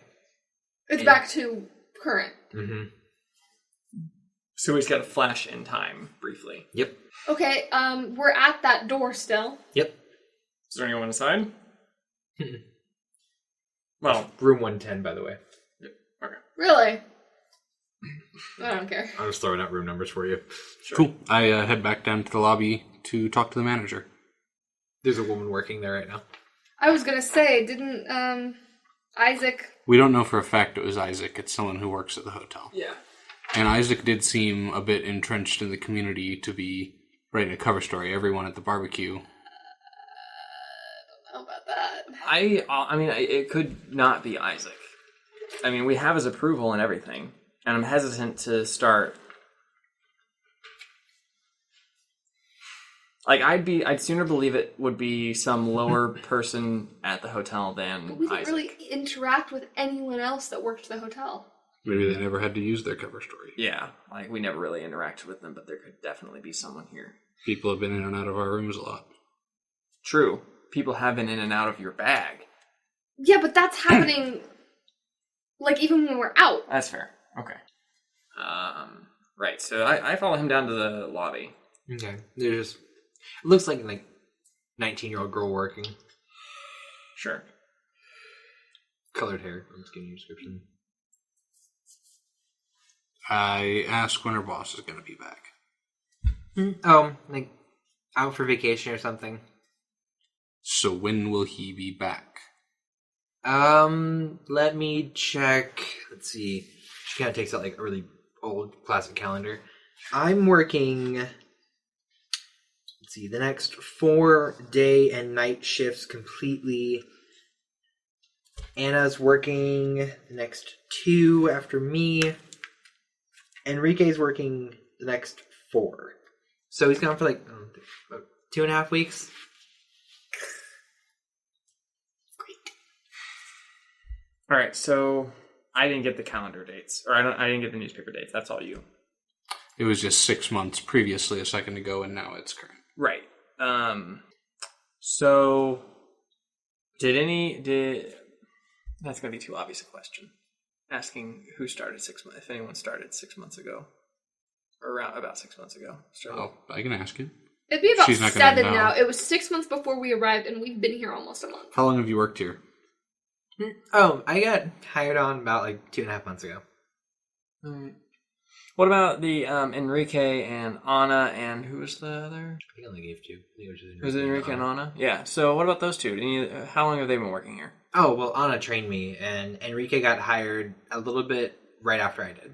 it's back to current. Mm-hmm. So we just got to flash in time briefly. Yep. Okay, we're at that door still. Yep. Is there anyone inside? Well, Room 110, by the way. Really? I don't care. I'm just throwing out room numbers for you. sure. Cool. I head back down to the lobby to talk to the manager. There's a woman working there right now. I was gonna say, didn't, Isaac... We don't know for a fact it was Isaac. It's someone who works at the hotel. Yeah. And Isaac did seem a bit entrenched in the community to be writing a cover story. Everyone at the barbecue. I don't know about that. I mean, it could not be Isaac. I mean, we have his approval and everything, and I'm hesitant to start. Like, I'd sooner believe it would be some lower person at the hotel than But we didn't Isaac. really interact with anyone else that worked at the hotel. Maybe they never had to use their cover story. Yeah, like we never really interacted with them, but there could definitely be someone here. People have been in and out of our rooms a lot. True, people have been in and out of your bag. Yeah, but that's happening, like, even when we're out. That's fair. Okay. Right. So I follow him down to the lobby. Okay. There's just... It looks like 19-year-old girl working. Sure. Colored hair. I'm just giving you a description. I ask when her boss is going to be back. Oh, like out for vacation or something. So when will he be back? Let me check. Let's see. She kind of takes out like a really old classic calendar. I'm working. Let's see. The next 4 day and night shifts completely. Anna's working the next 2 after me. Enrique's working the next 4. So he's gone for like about 2.5 weeks. All right. So I didn't get the calendar dates, or I didn't get the newspaper dates. That's all you. It was just 6 months previously a second ago, and now it's current. Right. So that's going to be too obvious a question. Asking who started 6 months, if anyone started 6 months ago, or around about 6 months ago. Oh, I can ask you. It'd be about She's not gonna 7 know. now. It was 6 months before we arrived, and we've been here almost a month. How long have you worked here? Oh, I got hired on about like 2.5 months ago. All right. What about the Enrique and Anna, and who was the other? I think I only gave 2. I think it was just Was it Enrique and Anna? Yeah. So what about those two? How long have they been working here? Oh, well, Anna trained me, and Enrique got hired a little bit right after I did.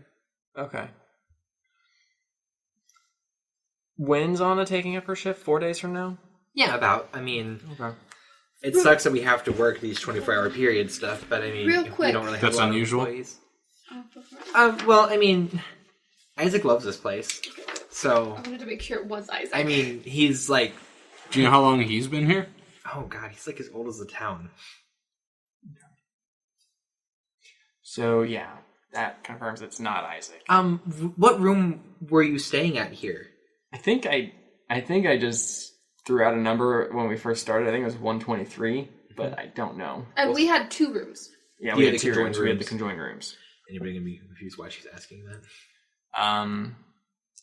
Okay. When's Anna taking up her shift? 4 days from now? Yeah, about. I mean, Okay. it sucks that we have to work these 24-hour period stuff, but I mean, Real we quick. don't really have That's a lot unusual. Of employees. Well, I mean, Isaac loves this place, so I wanted to make sure it was Isaac. I mean, he's like, Do you know how long he's been here? oh god, he's like as old as the town. So yeah, that confirms it's not Isaac. What room were you staying at here? I think I just threw out a number when we first started. I think it was 123, but I don't know. And we had 2 rooms. Yeah, You we had had the 2 conjoined rooms. We had the rooms. conjoined rooms. Anybody gonna be confused why she's asking that?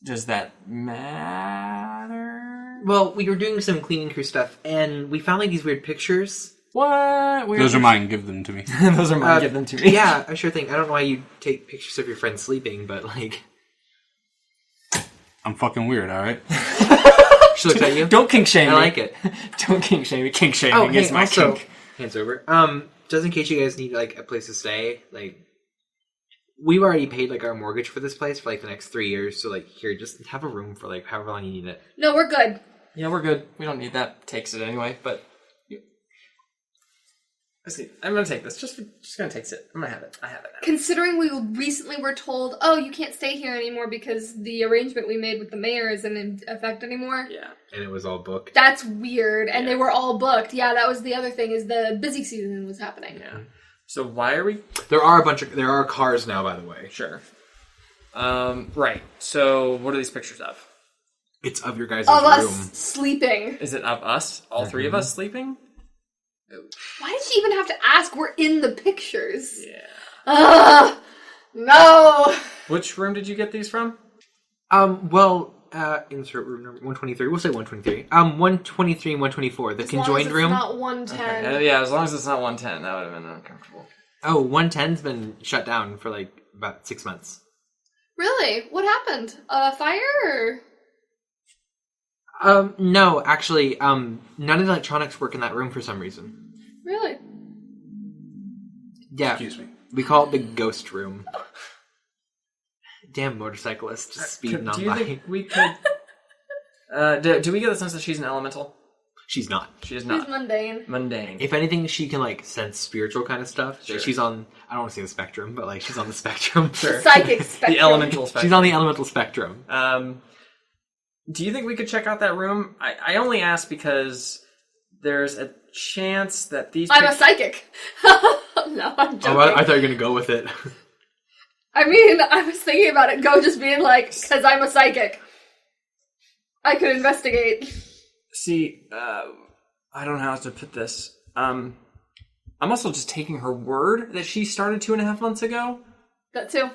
Does that matter? Well, we were doing some cleaning crew stuff, and we found like these weird pictures. What? Those are mine. Give them to me. Those are mine. Give them to me. Yeah, I sure thing. I don't know why you take pictures of your friends sleeping, but like, I'm fucking weird, alright? she looks at you. Don't kink shame I me. like it. Don't kink shame me. Kink shaming Oh, is hey, my also, kink. hands over. Just in case you guys need like a place to stay, like we've already paid like our mortgage for this place for like the next 3 years. So like, here, just have a room for like however long you need it. No, we're good. Yeah, we're good. We don't need that. Takes it anyway, but... Let's see. I'm gonna take this. Just gonna take it. I'm gonna have it. I have it now. Considering we recently were told, oh, you can't stay here anymore because the arrangement we made with the mayor isn't in effect anymore. Yeah. And it was all booked. That's weird. And Yeah. they were all booked. Yeah, that was the other thing, is the busy season was happening. Yeah. So why are we... There are cars now, by the way. Sure. Right. So what are these pictures of? It's of your guys' Of room. us sleeping. Is it of us? All 3 of us sleeping? Why did she even have to ask? We're in the pictures. Yeah. Ugh! No! Which room did you get these from? Insert room number 123. We'll say 123. 123 and 124. The conjoined room. Not 110. Yeah, as long as it's not 110, that would have been uncomfortable. Oh, 110's been shut down for like about 6 months. Really? What happened? A fire? No, actually, none of the electronics work in that room for some reason. Really? Yeah. Excuse me. We call it the ghost room. Damn motorcyclist just speeding on Do you by. think we could... do we get the sense that she's an elemental? She's not. She is He's not. mundane. Mundane. If anything, she can like sense spiritual kind of stuff. So Sure. she's on. I don't want to say the spectrum, but like she's on the spectrum. Sure. Psychic spectrum. The elemental spectrum. She's on the elemental spectrum. Do you think we could check out that room? I only ask because there's a chance that these... I'm a psychic. No, I'm joking. Oh, I thought you were gonna go with it. I mean, I was thinking about it. Go just being like, because I'm a psychic. I could investigate. See, I don't know how to put this. I'm also just taking her word that she started 2.5 months ago. That too.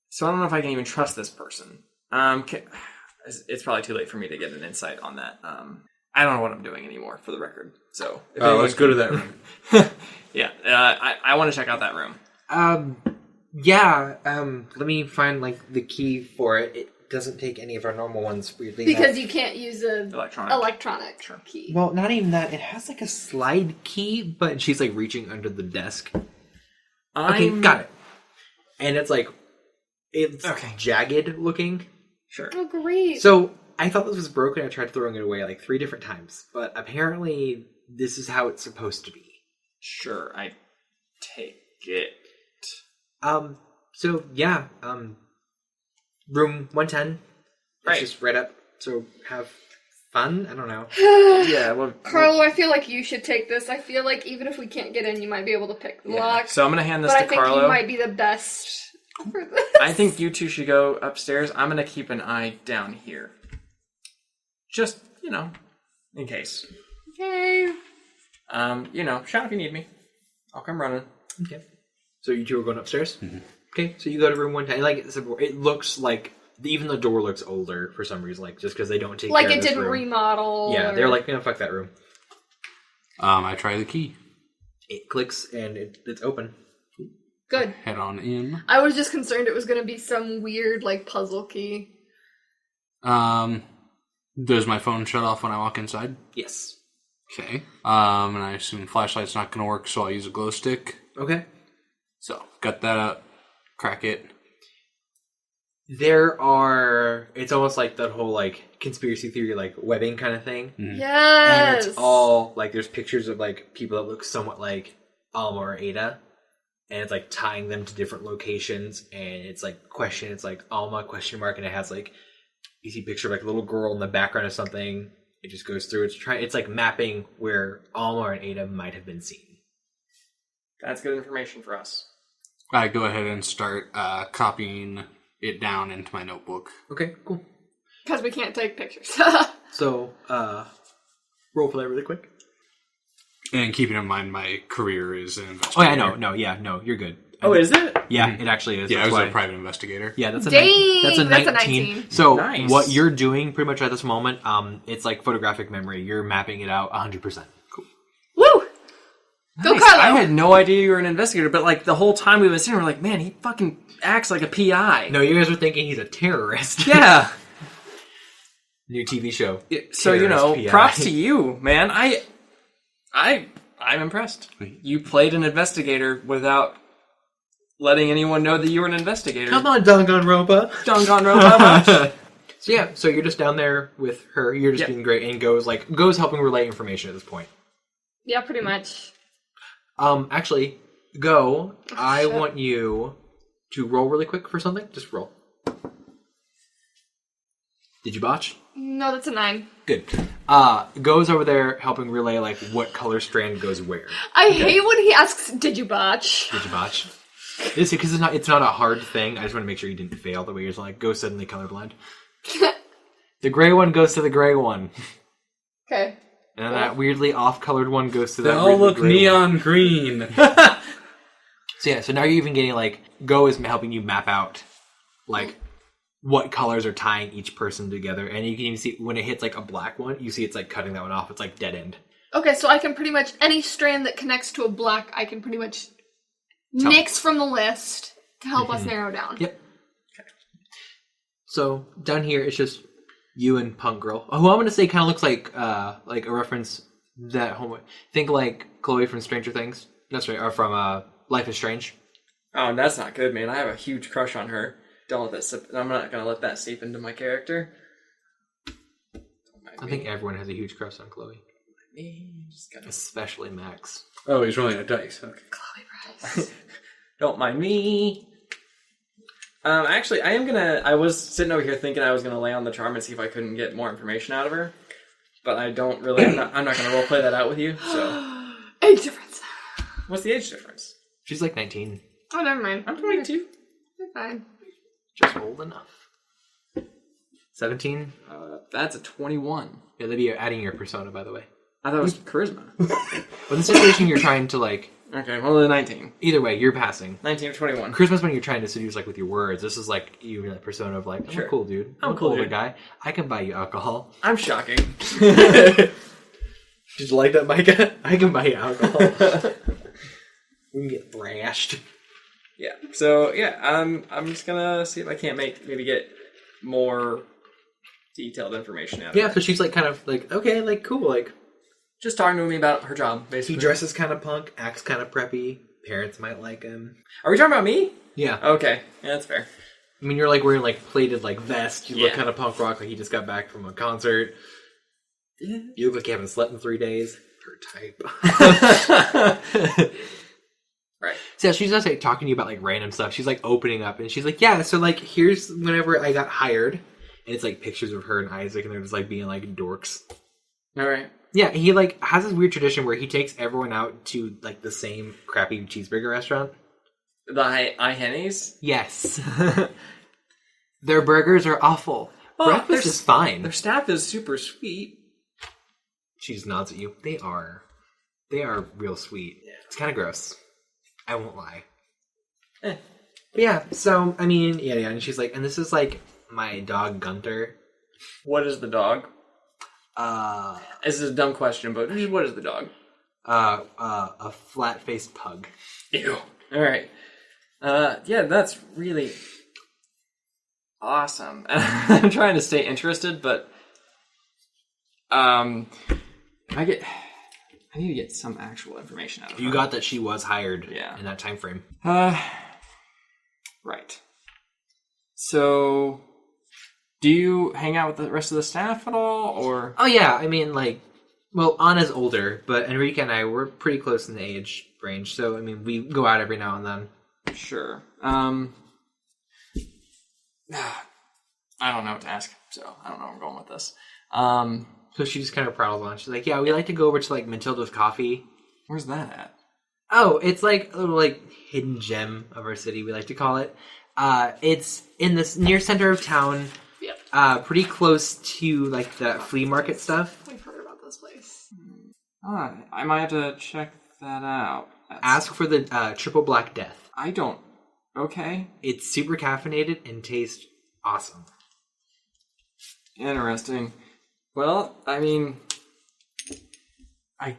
So I don't know if I can even trust this person. It's probably too late for me to get an insight on that. I don't know what I'm doing anymore, for the record. So Let's go to that room. Yeah, I want to check out that room. Yeah. Let me find like the key for it. It doesn't take any of our normal ones. Weirdly Because enough. you can't use a Electronic. key. Well, not even that. It has like a slide key, but she's like reaching under the desk. Okay, got it. And it's like it's jagged looking. Sure. Oh, great. So I thought this was broken. I tried throwing it away like 3 different times, but apparently this is how it's supposed to be. Sure, I take it. So yeah, room 110. It's Right. just right up. So have fun. I don't know. Yeah, well... Carlo, I feel like you should take this. I feel like even if we can't get in, you might be able to pick the lock. So I'm going to hand this But to I think Carlo. you might be the best for this. I think you two should go upstairs. I'm going to keep an eye down here. Just, in case. Okay. Shout if you need me. I'll come running. Okay. So you two are going upstairs? Mm-hmm. Okay, so you go to room 110. Like, it looks like, even the door looks older for some reason, like, just because they don't take Like care it of this didn't room. remodel. Yeah, or... they're like, fuck that room. I try the key. It clicks, and it's open. Good. Head on in. I was just concerned it was going to be some weird, like, puzzle key. Does my phone shut off when I walk inside? Yes. Okay. And I assume flashlight's not going to work, so I'll use a glow stick. Okay. So, gut that out, crack it. It's almost like that whole, like, conspiracy theory, like, webbing kind of thing. Mm-hmm. Yes! And it's all, like, there's pictures of, like, people that look somewhat like Alma or Ada. And it's, like, tying them to different locations. And it's, like, it's, like, Alma, question mark, and it has, like, you see a picture of, like, a little girl in the background of something. It just goes through. It's, like, mapping where Alma and Ada might have been seen. That's good information for us. I go ahead and start copying it down into my notebook. Okay, cool. Because we can't take pictures. So, roll for that really quick. And keeping in mind my career is an Oh, investigator. yeah, no, you're good. Oh, is it? Yeah, it actually is. Yeah, I That's was why. a private investigator. Yeah, that's a Dang, that's a that's a 19. 19. So Nice. what you're doing pretty much at this moment, it's like photographic memory. You're mapping it out 100%. Cool. Woo! Go, Nice. Carlo! I had no idea you were an investigator, but like the whole time we were sitting, we're like, man, he fucking acts like a PI. No, you guys were thinking he's a terrorist. Yeah. New TV show. So Terrorist PI. props to you, man. I'm impressed. You played an investigator without letting anyone know that you were an investigator. Come on, Danganronpa. Danganronpa. So yeah, so you're just down there with her. You're just being great, and Go's helping relay information at this point. Yeah, pretty much. Actually, Go, I shit. want you to roll really quick for something. Just roll. Did you botch? No, that's a 9. Good. Go's over there helping relay, like, what color strand goes where. I hate when he asks, did you botch? Did you botch? Because it's not a hard thing. I just want to make sure you didn't fail the way you're just like, Go suddenly colorblind. The gray one goes to the gray one. Okay. And then that weirdly off-colored one goes to They that all weirdly look gray one. neon green. So yeah, so now you're even getting, like, Go is helping you map out, like, what colors are tying each person together. And you can even see when it hits like a black one, you see it's like cutting that one off. It's like dead end. Okay, so I can pretty much, any strand that connects to a black, I can pretty much nix from the list to help us narrow down. Yep. Okay. So down here, it's just you and Punk Girl, who I'm going to say kind of looks like a reference that home. Think like Chloe from Stranger Things. That's right, or from Life is Strange. Oh, that's not good, man. I have a huge crush on her. Don't let that slip. I'm not gonna let that seep into my character. I think everyone has a huge crush on Chloe, Just gotta... especially Max. Oh, he's rolling a dice. Okay. Chloe Price. Don't mind me. Actually, I was sitting over here thinking I was gonna lay on the charm and see if I couldn't get more information out of her, but I don't really. I'm not gonna roleplay that out with you. So, Age difference. what's the age difference? She's like 19. Oh, never mind. I'm 22. You're fine. Just old enough. 17? That's a 21. Yeah, that'd be adding your persona, by the way. I thought it was charisma. But in the situation you're trying to, like... Okay, well, then 19. Either way, you're passing. 19 or 21. Charisma's when you're trying to seduce, like, with your words. This is, like, you that persona of, like, I'm Sure. a cool dude. I'm a a cool older dude. guy. I can buy you alcohol. I'm shocking. Just like that, Micah? I can buy you alcohol. We can get thrashed. Yeah. So yeah, I'm just gonna see if I can't maybe get more detailed information out of Yeah, her. so she's, like, kind of, like, okay, like, cool, like... Just talking to me about her job, basically. He dresses kind of punk, acts kind of preppy. Parents might like him. Are we talking about me? Yeah. Okay, yeah, that's fair. I mean, you're, like, wearing, like, plated, like, vest. You look Yeah. kind of punk rock, like he just got back from a concert. Yeah. You look like you haven't slept in 3 days. Her type. Right. So yeah, she's just like talking to you about like random stuff. She's like opening up and she's like, yeah, so like here's whenever I got hired. And it's like pictures of her and Isaac and they're just like being like dorks. All right. Yeah, he like has this weird tradition where he takes everyone out to like the same crappy cheeseburger restaurant. The I Hennies? Yes. Their burgers are awful. Well, Breakfast is fine. Their staff is super sweet. She just nods at you. They are real sweet. It's kind of gross. I won't lie. But yeah, so, I mean, yeah, and she's like, and this is like my dog Gunter. What is the dog? Uh, This is a dumb question, but what is the dog? a flat-faced pug. Ew. All right. Yeah, that's really awesome. I'm trying to stay interested, but I need to get some actual information out of her. You got that she was hired Yeah. in that time frame. Right. So, do you hang out with the rest of the staff at all, or? Oh yeah, I mean, like, well, Anna's older, but Enrique and I were pretty close in the age range, so I mean, we go out every now and then. Sure. I don't know what to ask, so I don't know where I'm going with this. So she just kind of prattles on. She's like, yeah, we like to go over to like Matilda's Coffee. Where's that at? Oh, it's like a little like hidden gem of our city, we like to call it. It's in this near center of town. Yep. Pretty close to like the flea market stuff. We've heard about this place. I might have to check that out. Ask for the Triple Black Death. I don't... Okay. It's super caffeinated and tastes awesome. Interesting. Well, I mean... I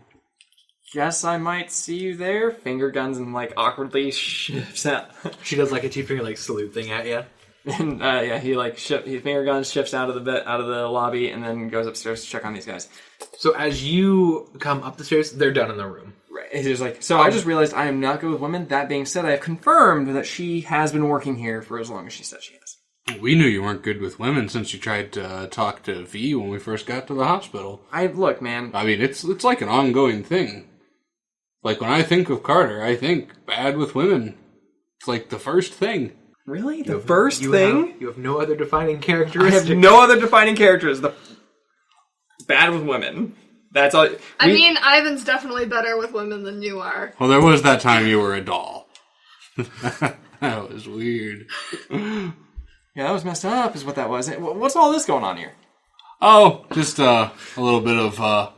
guess I might see you there. Finger guns and, like, awkwardly shifts out. She does like a two-finger like salute thing at you. And, yeah, he, like, he finger guns, shifts out of the lobby, and then goes upstairs to check on these guys. So as you come up the stairs, they're done in the room. Right. He's just like, so I just realized I am not good with women. That being said, I have confirmed that she has been working here for as long as she said she has. We knew you weren't good with women since you tried to talk to V when we first got to the hospital. Look, man. I mean, it's like an ongoing thing. Like, when I think of Carter, I think bad with women. It's like the first thing. Really? The first You thing? have no other defining I characteristic. have no other defining characters. The bad with women. That's all. I mean, Ivan's definitely better with women than you are. Well, there was that time you were a doll. That was weird. Yeah, that was messed up, is what that was. What's all this going on here? Oh, just a little bit of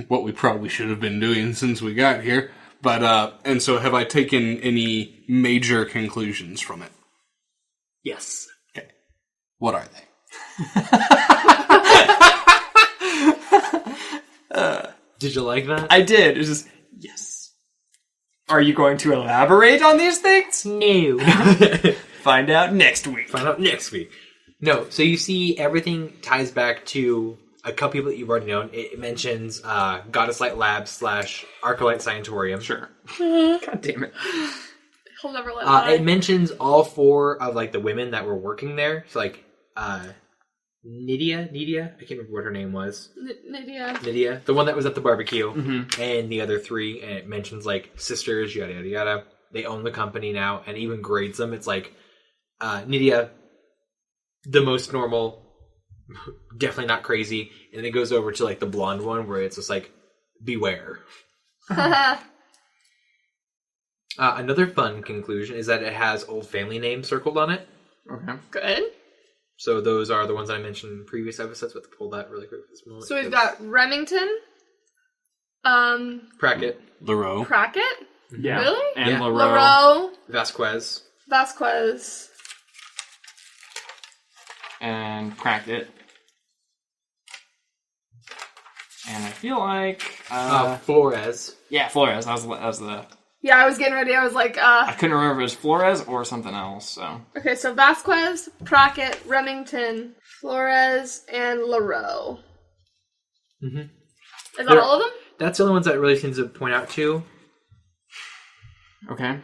what we probably should have been doing since we got here. But, and so have I taken any major conclusions from it? Yes. Okay. What are they? Did you like that? I did. It's just, yes. Are you going to elaborate on these things? No. Find out next week. Find out next week. No, so you see everything ties back to a couple people that you've already known. It mentions Goddess Light Labs / Arcolite Scientorium. Sure. God damn it. He'll never let it die. It mentions all 4 of like the women that were working there. So like Nydia, I can't remember what her name was. Nydia, the one that was at the barbecue, and the other 3. And it mentions like sisters, yada yada yada. They own the company now, and even grades them. It's like Nydia, the most normal, definitely not crazy, and then it goes over to like the blonde one where it's just like beware. Another fun conclusion is that it has old family names circled on it. Okay. Good. So those are the ones I mentioned in previous episodes. But to pull that really quick for this moment. So we've got Remington, Prackett, LaRoe. Prackett, Yeah. Really? And Yeah. LaRoe. Vasquez, And cracked it. And I feel like... Flores. yeah, Flores. That was the... Yeah, I was getting ready. I was like, I couldn't remember if it was Flores or something else, so... Okay, so Vasquez, Prackett, Remington, Flores, and LaRoe. Mm-hmm. Is that all of them? That's the only ones that really seems to point out to. Okay.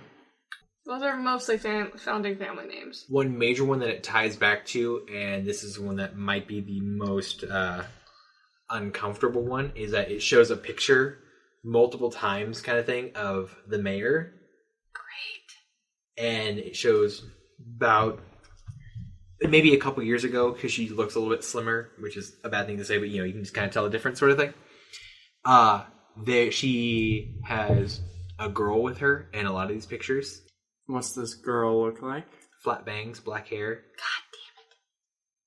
Those are mostly founding family names. One major one that it ties back to, and this is one that might be the most uncomfortable one, is that it shows a picture multiple times kind of thing of the mayor. Great. And it shows about maybe a couple years ago, because she looks a little bit slimmer, which is a bad thing to say, but you can just kind of tell the difference sort of thing. She has a girl with her in a lot of these pictures. What's this girl look like? Flat bangs, black hair.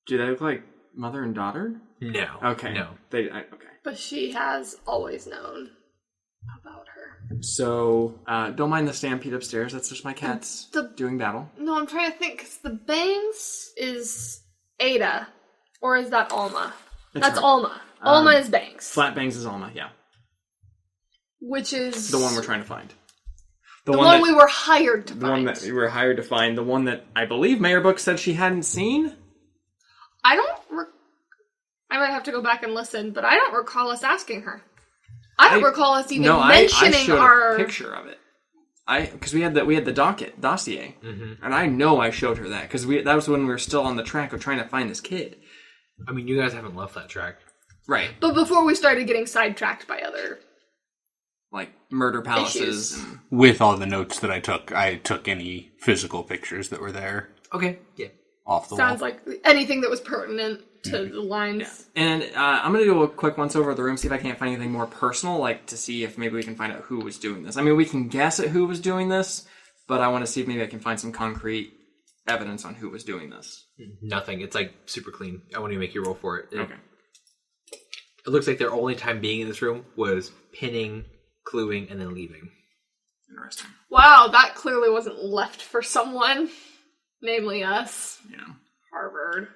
Do they look like mother and daughter? No. Okay. No. Okay. But she has always known about her. So, don't mind the stampede upstairs. That's just my cats doing battle. No, I'm trying to think, because the Bangs is Ada. Or is that Alma? That's her. Alma. Alma is Bangs. Flat Bangs is Alma, yeah. Which is... The one we're trying to find. The one we were hired to The find. one that we were hired to find. The one that I believe Mayor Book said she hadn't seen? I don't... I might have to go back and listen, but I don't recall us asking her. I don't recall us even mentioning I showed our... a picture of it. Because we had the dossier, and I know I showed her that because that was when we were still on the track of trying to find this kid. I mean, you guys haven't left that track. Right. But before we started getting sidetracked by other... Like murder palaces. Issues. And, With all the notes that I took any physical pictures that were there Okay, yeah. off the Sounds wall. like anything that was pertinent to the lines. yeah. And I'm going to do a quick once over of the room, see if I can't find anything more personal, like to see if maybe we can find out who was doing this. I mean, we can guess at who was doing this, but I want to see if maybe I can find some concrete evidence on who was doing this. Nothing. It's like super clean. I won't even make you roll for it. Okay. It looks like their only time being in this room was pinning, cluing, and then leaving. Interesting. Wow, that clearly wasn't left for someone. Namely us. Yeah. Harvard.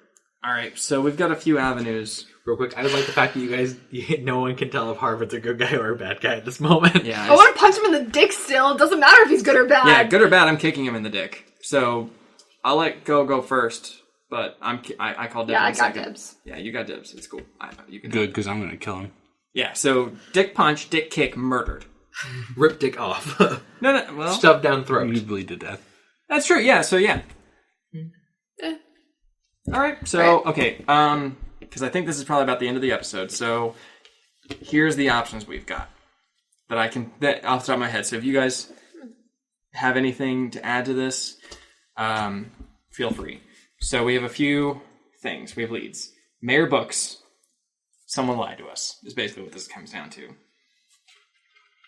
All right, so we've got a few avenues. Real quick, I would like the fact that you guys, no one can tell if Harvard's a good guy or a bad guy at this moment. Yeah. I want to punch him in the dick still. It doesn't matter if he's good or bad. Yeah, good or bad, I'm kicking him in the dick. So I'll let go first, but I call dibs. Yeah, I in got second. dibs. Yeah, you got dibs. It's cool. You can Good, because I'm going to kill him. Yeah, so dick punch, dick kick, murdered. Rip dick off. No, well, Stuff down throat. You bleed to death. that's true. Yeah, so yeah. All right. So okay. Because I think this is probably about the end of the episode. So here's the options we've got that off the top of my head. So if you guys have anything to add to this, feel free. So we have a few things. We have leads. Mayor Books. Someone lied to us. Is basically what this comes down to.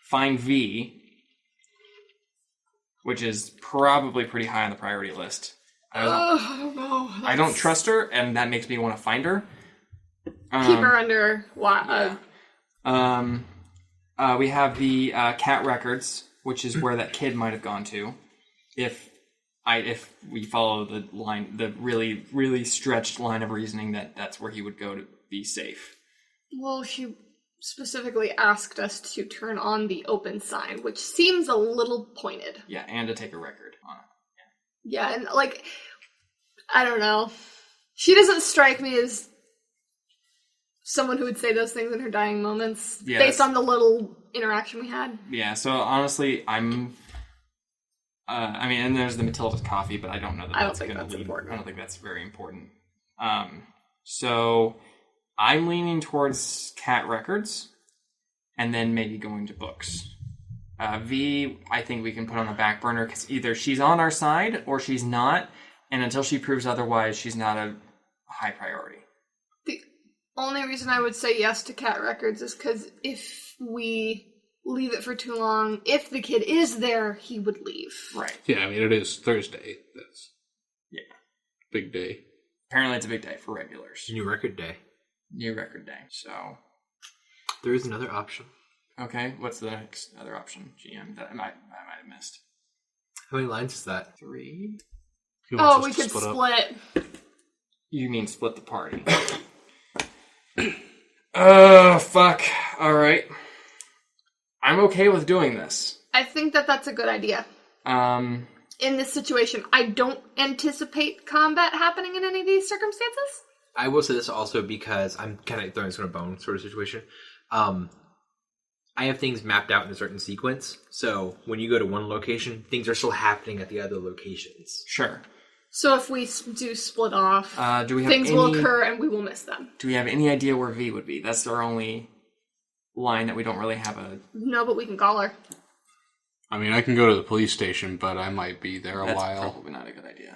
Find V, which is probably pretty high on the priority list. I don't know. I don't trust her, and that makes me want to find her. Keep her under... We have the cat records, which is where that kid might have gone to. If if we follow the line, the really, really stretched line of reasoning, that's where he would go to be safe. Well, she specifically asked us to turn on the open sign, which seems a little pointed. Yeah, and to take a record on it. Yeah, and like, I don't know. She doesn't strike me as someone who would say those things in her dying moments, based on the little interaction we had. Yeah, so honestly, and there's the Matilda's coffee, but I don't know that that's going to lead. Important. I don't think that's very important. So I'm leaning towards cat records, and then maybe going to books. V, I think we can put on the back burner, because either she's on our side, or she's not, and until she proves otherwise, she's not a high priority. The only reason I would say yes to cat records is because if we leave it for too long, if the kid is there, he would leave. Right. Yeah, I mean, it is Thursday. That's big day. Apparently it's a big day for regulars. New record day. New record day, so... There is another option. Okay, what's the next other option, GM, that I might have missed? How many lines is that? 3? He wants Oh, us we to could split up. split. You mean split the party. Oh, fuck. Alright. I'm okay with doing this. I think that's a good idea. In this situation, I don't anticipate combat happening in any of these circumstances. I will say this also because I'm kind of throwing this on a bone sort of situation. I have things mapped out in a certain sequence, so when you go to one location, things are still happening at the other locations. Sure. So if we do split off, Do we have things will occur and we will miss them. Do we have any idea where V would be? That's our only line that we don't really have a... No, but we can call her. I mean, I can go to the police station, but I might be there a That's while. probably not a good idea.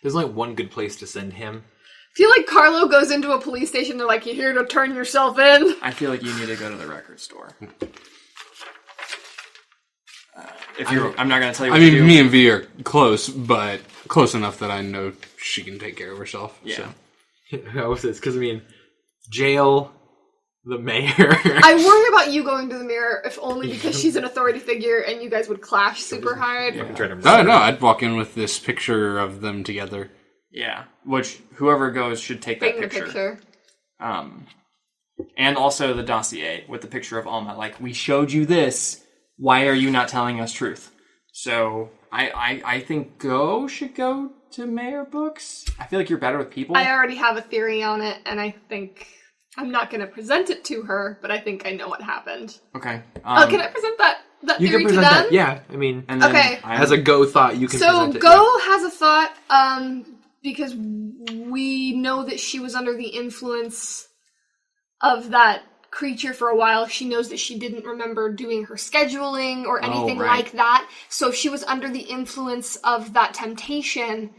There's only one good place to send him. I feel like Carlo goes into a police station, they're like, you here to turn yourself in? I feel like you need to go to the record store. I'm not going to tell you what I to mean, do. me and V are close, but close enough that I know she can take care of herself. Yeah. So. How was this? Because, I mean, jail, the mayor. I worry about you going to the mirror, if only because she's an authority figure and you guys would clash super hard. No, I'd walk in with this picture of them together. Yeah, which whoever goes should take that Bring the picture. picture. And also the dossier with the picture of Alma. Like, we showed you this. Why are you not telling us truth? So I think Go should go to Mayor Books. I feel like you're better with people. I already have a theory on it, and I think I'm not going to present it to her, but I think I know what happened. Okay. Can I present that You theory can to present them? that. Yeah, I mean, And then Okay. as a Go thought, you can So present it. Go has a thought, because we know that she was under the influence of that creature for a while. She knows that she didn't remember doing her scheduling or anything right. like that. So if she was under the influence of that temptation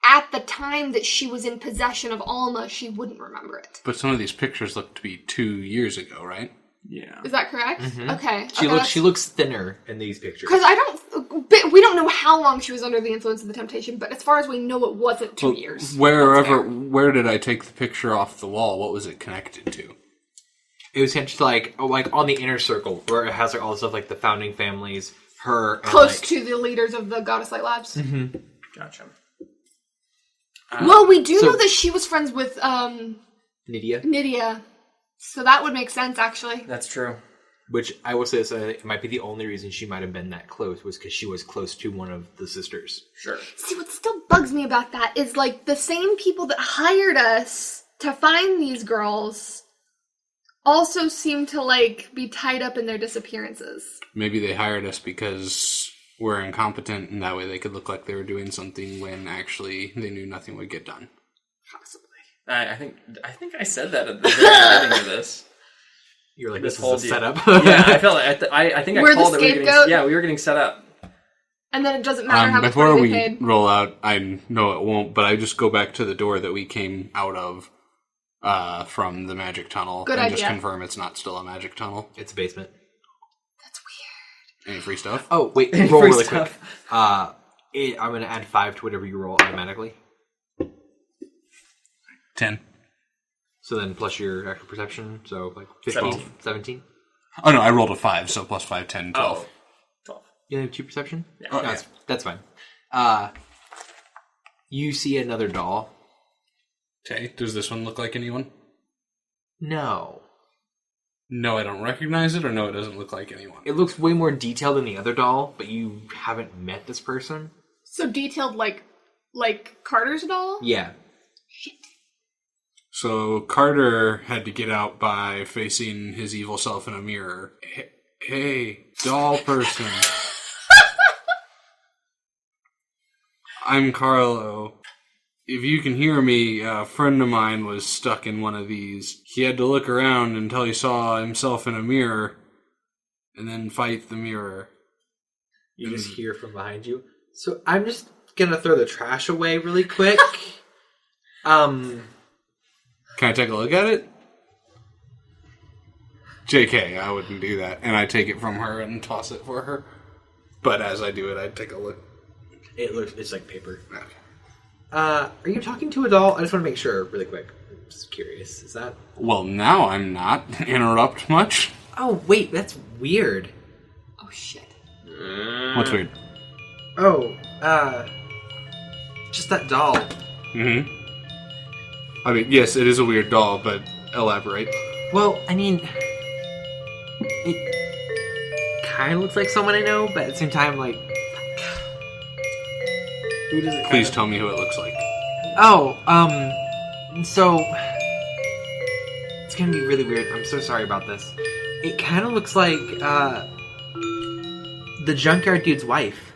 at the time that she was in possession of Alma, she wouldn't remember it. But some of these pictures look to be 2 years ago, right? Yeah. Is that correct? Okay. She looks thinner in these pictures. Because we don't know how long she was under the influence of the temptation, but as far as we know, it wasn't 2 years. Where did I take the picture off the wall? What was it connected to? It was just like on the inner circle where it has like all the stuff like the founding families, her, and Close like, to the leaders of the Goddess Light Labs. Gotcha. Well, we do so- know that she was friends with Nydia, Nydia, so that would make sense, actually. That's true. which I will say this, it might be the only reason she might have been that close was because she was close to one of the sisters. Sure. See, what still bugs me about that is, like, the same people that hired us to find these girls also seem to, like, be tied up in their disappearances. Maybe they hired us because we're incompetent, and that way they could look like they were doing something when actually they knew nothing would get done. Possibly. I think I said that at the very beginning of this. You're like, This this whole is a deal. setup. Yeah, I felt like I think I We're the called that scapegoat? we were getting set up. And then it doesn't matter how much Before money we they paid. roll out, I know it won't, but I just go back to the door that we came out of from the magic tunnel Good and just idea. confirm it's not still a magic tunnel. It's a basement. That's weird. Any free stuff? Oh, wait, Any roll free really stuff? quick. I'm going to add 5 to whatever you roll automatically. 10. So then plus your actual perception, so like 15, 17. Oh no, I rolled a 5, so plus 5, 10, 12. Oh, 12. You only have 2 perception? Oh, No, yeah. that's fine. You see another doll. Okay, does this one look like anyone? No. No, I don't recognize it, or no, it doesn't look like anyone. It looks way more detailed than the other doll, but you haven't met this person. So detailed like Carter's doll? Yeah. So Carter had to get out by facing his evil self in a mirror. Hey, doll person. I'm Carlo. If you can hear me, a friend of mine was stuck in one of these. He had to look around until he saw himself in a mirror, and then fight the mirror. You just hear from behind you. So I'm just gonna throw the trash away really quick. Can I take a look at it? JK, I wouldn't do that. And I take it from her and toss it for her. But as I do it, I take a look. It's like paper. Okay. Are you talking to a doll? I just want to make sure really quick. I'm just curious. Is that... Well, now I'm not. Interrupt much? Oh, wait, that's weird. Oh shit. What's weird? Oh, just that doll. Mm-hmm. I mean, yes, it is a weird doll, but elaborate. Well, I mean, it kind of looks like someone I know, but at the same time, like, who does it? Please tell me who it looks like. Oh, so it's gonna be really weird. I'm so sorry about this. It kind of looks like the junkyard dude's wife.